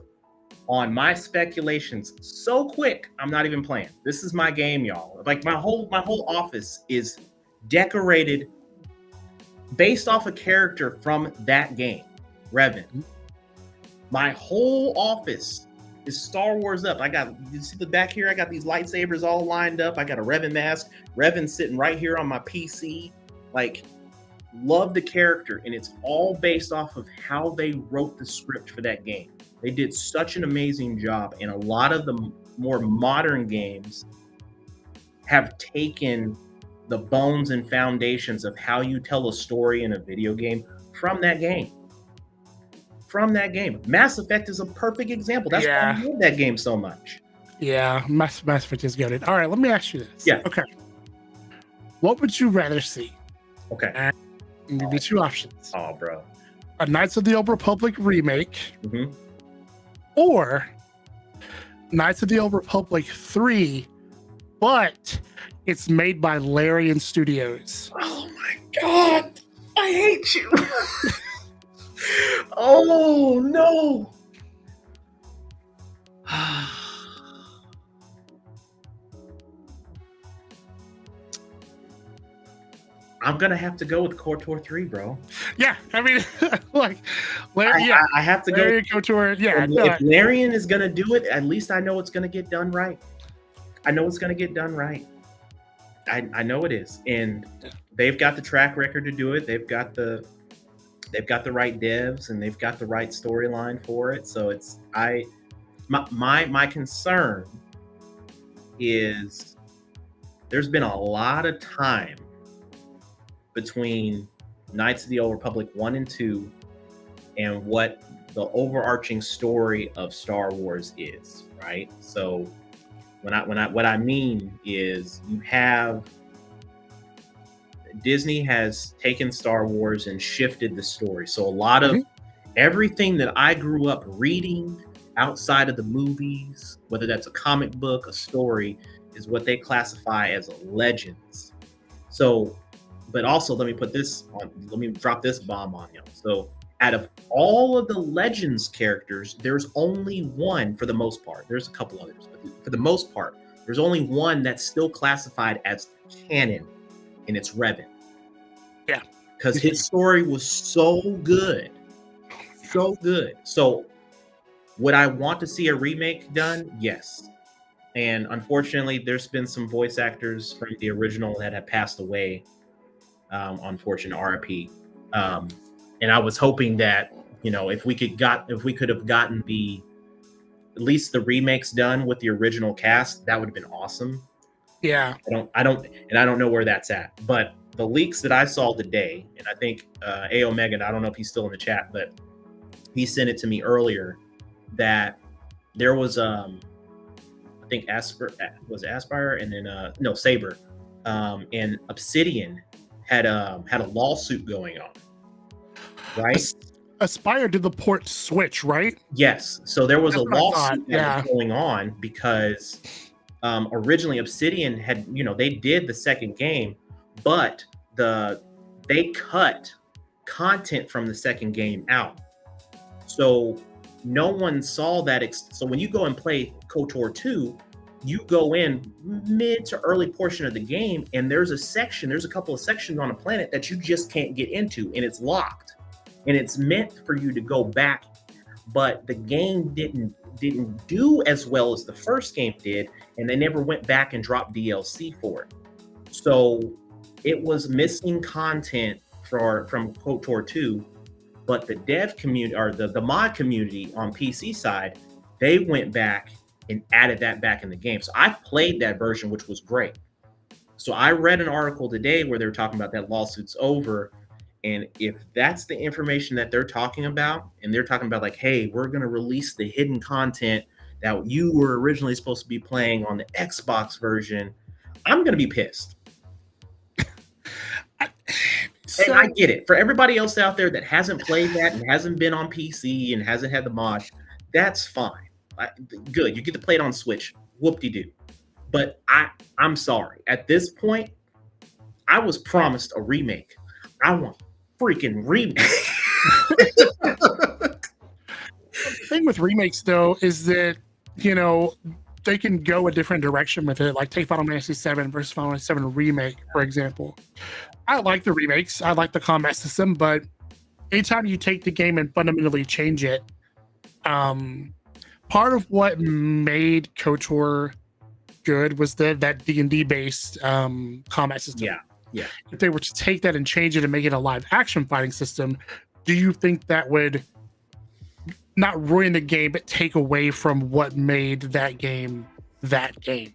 on my speculations so quick, I'm not even playing. This is my game, y'all. Like my whole office is decorated based off a character from that game, Revan. My whole office is Star Wars up. You see the back here? I got these lightsabers all lined up. I got a Revan mask. Revan sitting right here on my PC. Like, love the character, and it's all based off of how they wrote the script for that game. They did such an amazing job, and a lot of the more modern games have taken the bones and foundations of how you tell a story in a video game from that game. Mass Effect is a perfect example. That's why I love that game so much. Yeah, Mass Effect is good. All right, let me ask you this. Yeah. Okay. What would you rather see? Okay. And give you two options. Oh, bro. A Knights of the Old Republic remake, mm-hmm. or Knights of the Old Republic 3, but It's made by Larian Studios. Oh my god, I hate you. Oh no. I'm gonna have to go with KOTOR 3, bro. Yeah, I mean, like, I have to Larian KOTOR. Yeah, if Larian is gonna do it, at least I know it's gonna get done right. I know it's gonna get done right. I know it is, and they've got the track record to do it. They've got the right devs, and they've got the right storyline for it. So it's my concern is there's been a lot of time between Knights of the Old Republic 1 and 2 and what the overarching story of Star Wars is, right? So what I mean is you have Disney has taken Star Wars and shifted the story. So a lot of everything that I grew up reading outside of the movies, whether that's a comic book, a story, is what they classify as legends. So, but also let me drop this bomb on you. So out of all of the Legends characters, there's only one, for the most part. There's a couple others, but for the most part, there's only one that's still classified as canon, and it's Revan. Yeah. Because his story was so good. So good. So would I want to see a remake done? Yes. And unfortunately, there's been some voice actors from the original that have passed away. Unfortunate RIP. And I was hoping that, if we could have gotten at least the remakes done with the original cast, that would have been awesome. Yeah. I don't know where that's at. But the leaks that I saw today, and I think A Omega, I don't know if he's still in the chat, but he sent it to me earlier, that there was I think Aspire, and then Saber, and Obsidian had a lawsuit going on, right? Aspire did the port switch, right? Yes. So there was That's a what I lawsuit thought, that was going on because originally Obsidian had, they did the second game, but they cut content from the second game out. So no one saw that. So when you go and play KOTOR 2, you go in mid to early portion of the game, and there's a couple of sections on a planet that you just can't get into, and it's locked. And it's meant for you to go back, but the game didn't do as well as the first game did, and they never went back and dropped DLC for it. So it was missing content from KOTOR 2, but the dev community, or the mod community on PC side, they went back and added that back in the game. So I played that version, which was great. So I read an article today where they were talking about that lawsuit's over. And if that's the information that they're talking about, and they're talking about like, hey, we're going to release the hidden content that you were originally supposed to be playing on the Xbox version, I'm going to be pissed. And I get it. For everybody else out there that hasn't played that and hasn't been on PC and hasn't had the mod, that's fine. Good. You get to play it on Switch. Whoop-de-doo. But I'm sorry. At this point, I was promised a remake. I want freaking remake. The thing with remakes, though, is that, they can go a different direction with it. Like take Final Fantasy VII versus Final Fantasy VII Remake, for example. I like the remakes. I like the combat system, but anytime you take the game and fundamentally change it, part of what made KOTOR good was that D&D based combat system. Yeah. If they were to take that and change it and make it a live action fighting system, do you think that would not ruin the game, but take away from what made that game that game?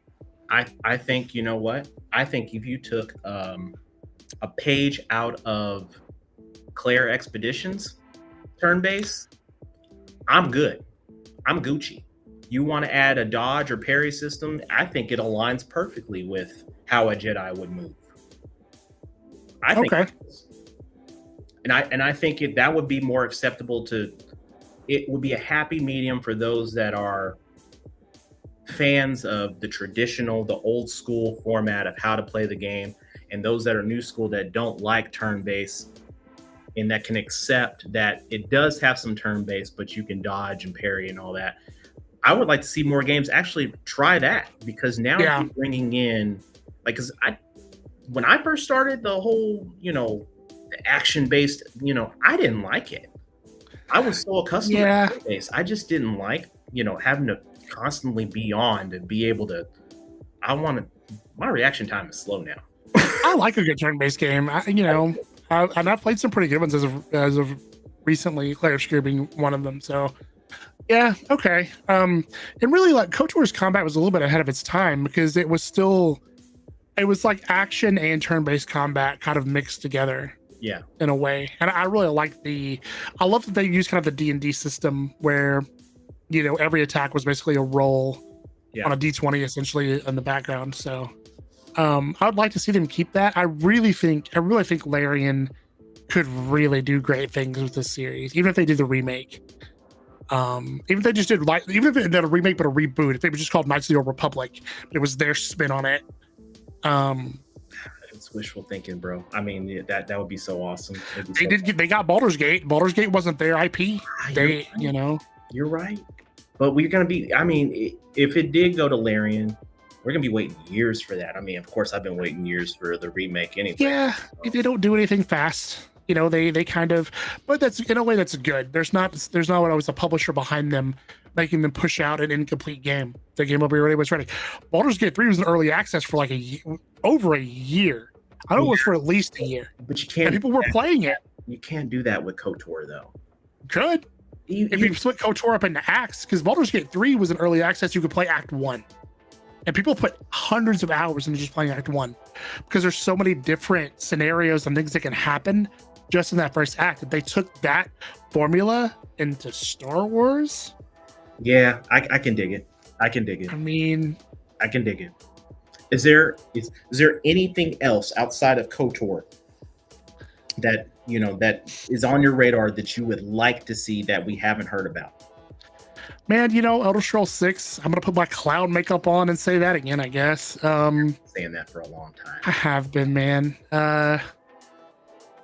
I think, you know what? I think if you took a page out of Claire Expeditions turn-based, I'm good. I'm Gucci. You want to add a dodge or parry system, I think it aligns perfectly with how a Jedi would move. I think, okay. And I think that would be more acceptable to. It would be a happy medium for those that are fans of the traditional, the old school format of how to play the game, and those that are new school that don't like turn-based and that can accept that it does have some turn-based, but you can dodge and parry and all that. I would like to see more games actually try that, because now Yeah. you're bringing in, like, because when I first started the whole, action based, I didn't like it. I was so accustomed Yeah. to turn-based. I just didn't like, having to constantly be on to be able to. My reaction time is slow now. I like a good turn-based game. And I've played some pretty good ones as of recently, Clair Obscur being one of them. So yeah, okay. And really, like, KOTOR's combat was a little bit ahead of its time, because it was like action and turn-based combat kind of mixed together. Yeah. In a way. And I really like I love that they use kind of the D&D system where, every attack was basically a roll on a D20 essentially in the background. So I would like to see them keep that. I really think Larian could really do great things with this series, even if they did the remake. Even if they just did even if they did a remake but a reboot, if they were just called Knights of the Old Republic, but it was their spin on it. It's wishful thinking, bro. I mean, that would be so awesome. They got Baldur's Gate. Baldur's Gate wasn't their IP. You're right. But we're gonna be. I mean, if it did go to Larian, we're gonna be waiting years for that. I mean, of course, I've been waiting years for the remake anyway. Yeah, if they don't do anything fast, they kind of. But that's, in a way, that's good. There's not always a publisher behind them making them push out an incomplete game. The game will be ready when it's ready. Baldur's Gate 3 was in early access for like over a year. I know it was for at least a year. But you can't. And people were playing it. You can't do that with KOTOR, though. Could. If you split KOTOR up into acts, because Baldur's Gate 3 was in early access, you could play Act 1. And people put hundreds of hours into just playing Act 1, because there's so many different scenarios and things that can happen just in that first act. If they took that formula into Star Wars. Yeah, I can dig it. I can dig it. I mean, I can dig it. Is there anything else outside of KOTOR that that is on your radar that you would like to see that we haven't heard about? Man, Elder Scrolls 6. I'm gonna put my cloud makeup on and say that again, I guess. Saying that for a long time. I have been, man.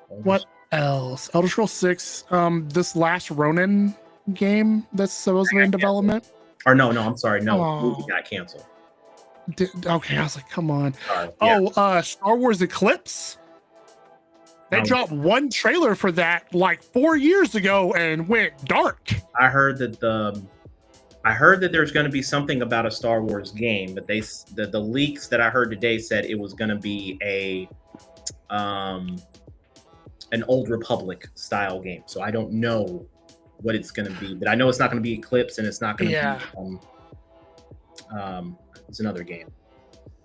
What else? Elder Scrolls 6. This last Ronin game that's supposedly in development. Or no, I'm sorry. No, movie got canceled. Okay, I was like, come on. Yeah. Star Wars Eclipse. They dropped one trailer for that like 4 years ago and went dark. I heard that there's going to be something about a Star Wars game, but the leaks that I heard today said it was going to be an Old Republic style game. So I don't know what it's going to be, but I know it's not going to be Eclipse, and it's not going to be it's another game.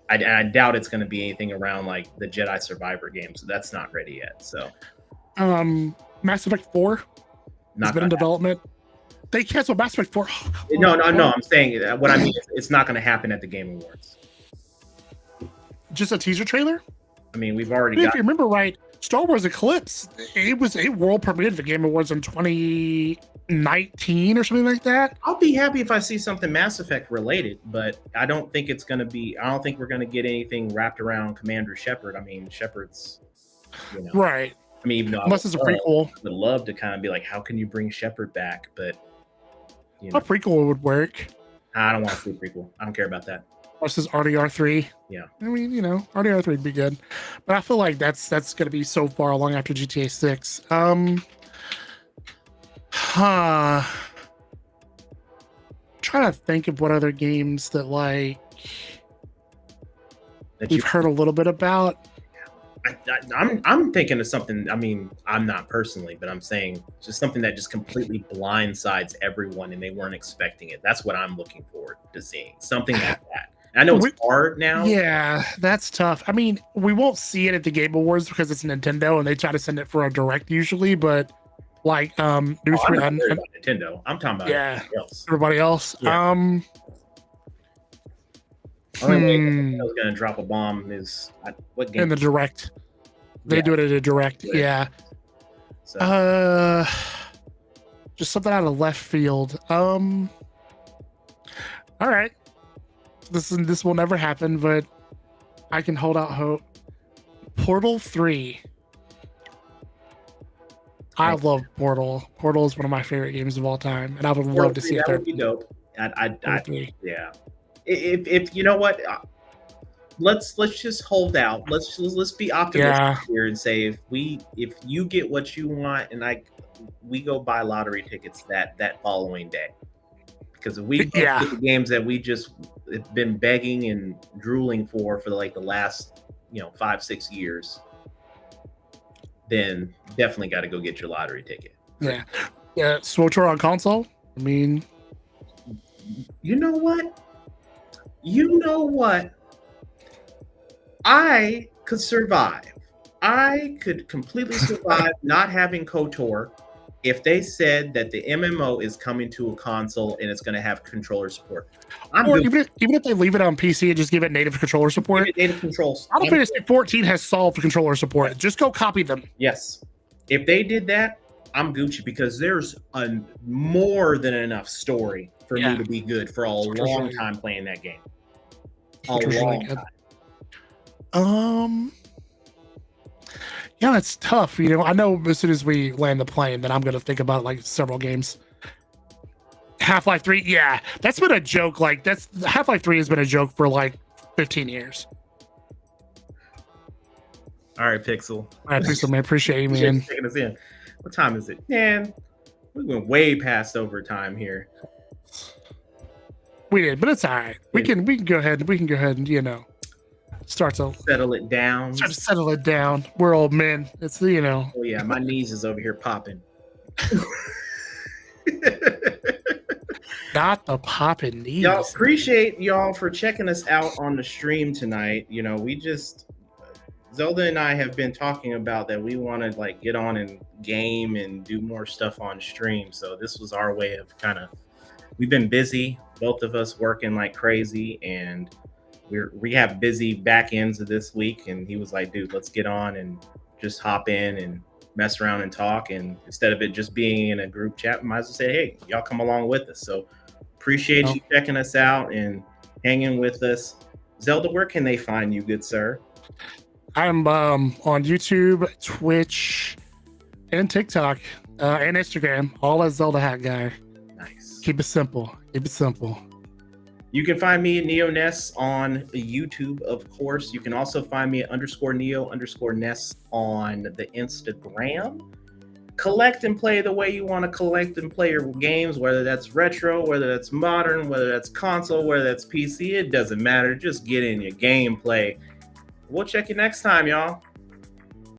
I doubt it's going to be anything around like the Jedi Survivor game, so that's not ready yet. So Mass Effect 4 has been in development. They canceled Mass Effect 4. No. I'm saying what I mean is it's not going to happen at the Game Awards. Just a teaser trailer? I mean, we've already If you remember right, Star Wars Eclipse, it was a world premiere at the Game Awards in 2019 or something like that. I'll be happy if I see something Mass Effect related, but I don't think it's going to be. I don't think we're going to get anything wrapped around Commander Shepard. I mean, Shepard's, right. I mean, even though unless it's a prequel, I would love to kind of be like, how can you bring Shepard back? But a prequel would work. I don't want to see a prequel. I don't care about that. Versus RDR3. Yeah. I mean, RDR3 would be good. But I feel like that's going to be so far along after GTA 6. Trying to think of what other games that we've heard a little bit about. I'm thinking of something. I mean, I'm not personally, but I'm saying just something that just completely blindsides everyone and they weren't expecting it. That's what I'm looking forward to seeing. Something like that. I know it's hard now. Yeah, that's tough. I mean, we won't see it at the Game Awards because it's Nintendo and they try to send it for a direct usually, but like I'm not talking about Nintendo. I'm talking about everybody else. Yeah. Only way Nintendo's gonna drop a bomb is what game? In the direct. They do it at a direct, yeah. So. Just something out of left field. All right. This will never happen, but I can hold out hope. Portal 3. I love Portal. Portal is one of my favorite games of all time, and I would love to see that it. Would be dope. Portal 3. Yeah. If you know what, let's just hold out. Let's be optimistic here and say if you get what you want, and we go buy lottery tickets that following day, because if we get the games that we just have been begging and drooling for like the last 5-6 years, then definitely got to go get your lottery ticket. Yeah. SWTOR on console. I mean, you know what? I could survive. I could completely survive not having KOTOR if they said that the MMO is coming to a console and it's going to have controller support. Or even if they leave it on PC and just give it native controller support. Native controls. Final Fantasy 14 has solved controller support. Just go copy them. Yes. If they did that, I'm Gucci, because there's a more than enough story for me to be good for a long time playing that game. A long time. Yeah, it's tough. I know as soon as we land the plane, then I'm going to think about like several games. Half-Life 3, yeah, that's been a joke. Like Half-Life 3 has been a joke for like 15 years. All right, Pixel. All right, Pixel, man, appreciate you, man. Taking us in. What time is it, man? We went way past overtime here. We did, but it's all right. We can go ahead. We can go ahead and start to settle it down. Start to settle it down. We're old men. It's Oh yeah, my knees is over here popping. Not the popping knees. Y'all, appreciate y'all for checking us out on the stream tonight. Zelda and I have been talking about that we want to like get on and game and do more stuff on stream. So this was our way of we've been busy, both of us working like crazy, and we have busy back ends of this week. And he was like, dude, let's get on and just hop in and mess around and talk. And instead of it just being in a group chat, we might as well say, hey, y'all come along with us. So appreciate you checking us out and hanging with us. Zelda, where can they find you, good sir? I'm on YouTube, Twitch, and TikTok, and Instagram, all as Zelda Hat Guy. Nice. Keep it simple. Keep it simple. You can find me at NeoNess on YouTube, of course. You can also find me at _Neo_Ness on the Instagram. Collect and play the way you want to collect and play your games, whether that's retro, whether that's modern, whether that's console, whether that's PC. It doesn't matter. Just get in your gameplay. We'll check you next time, y'all.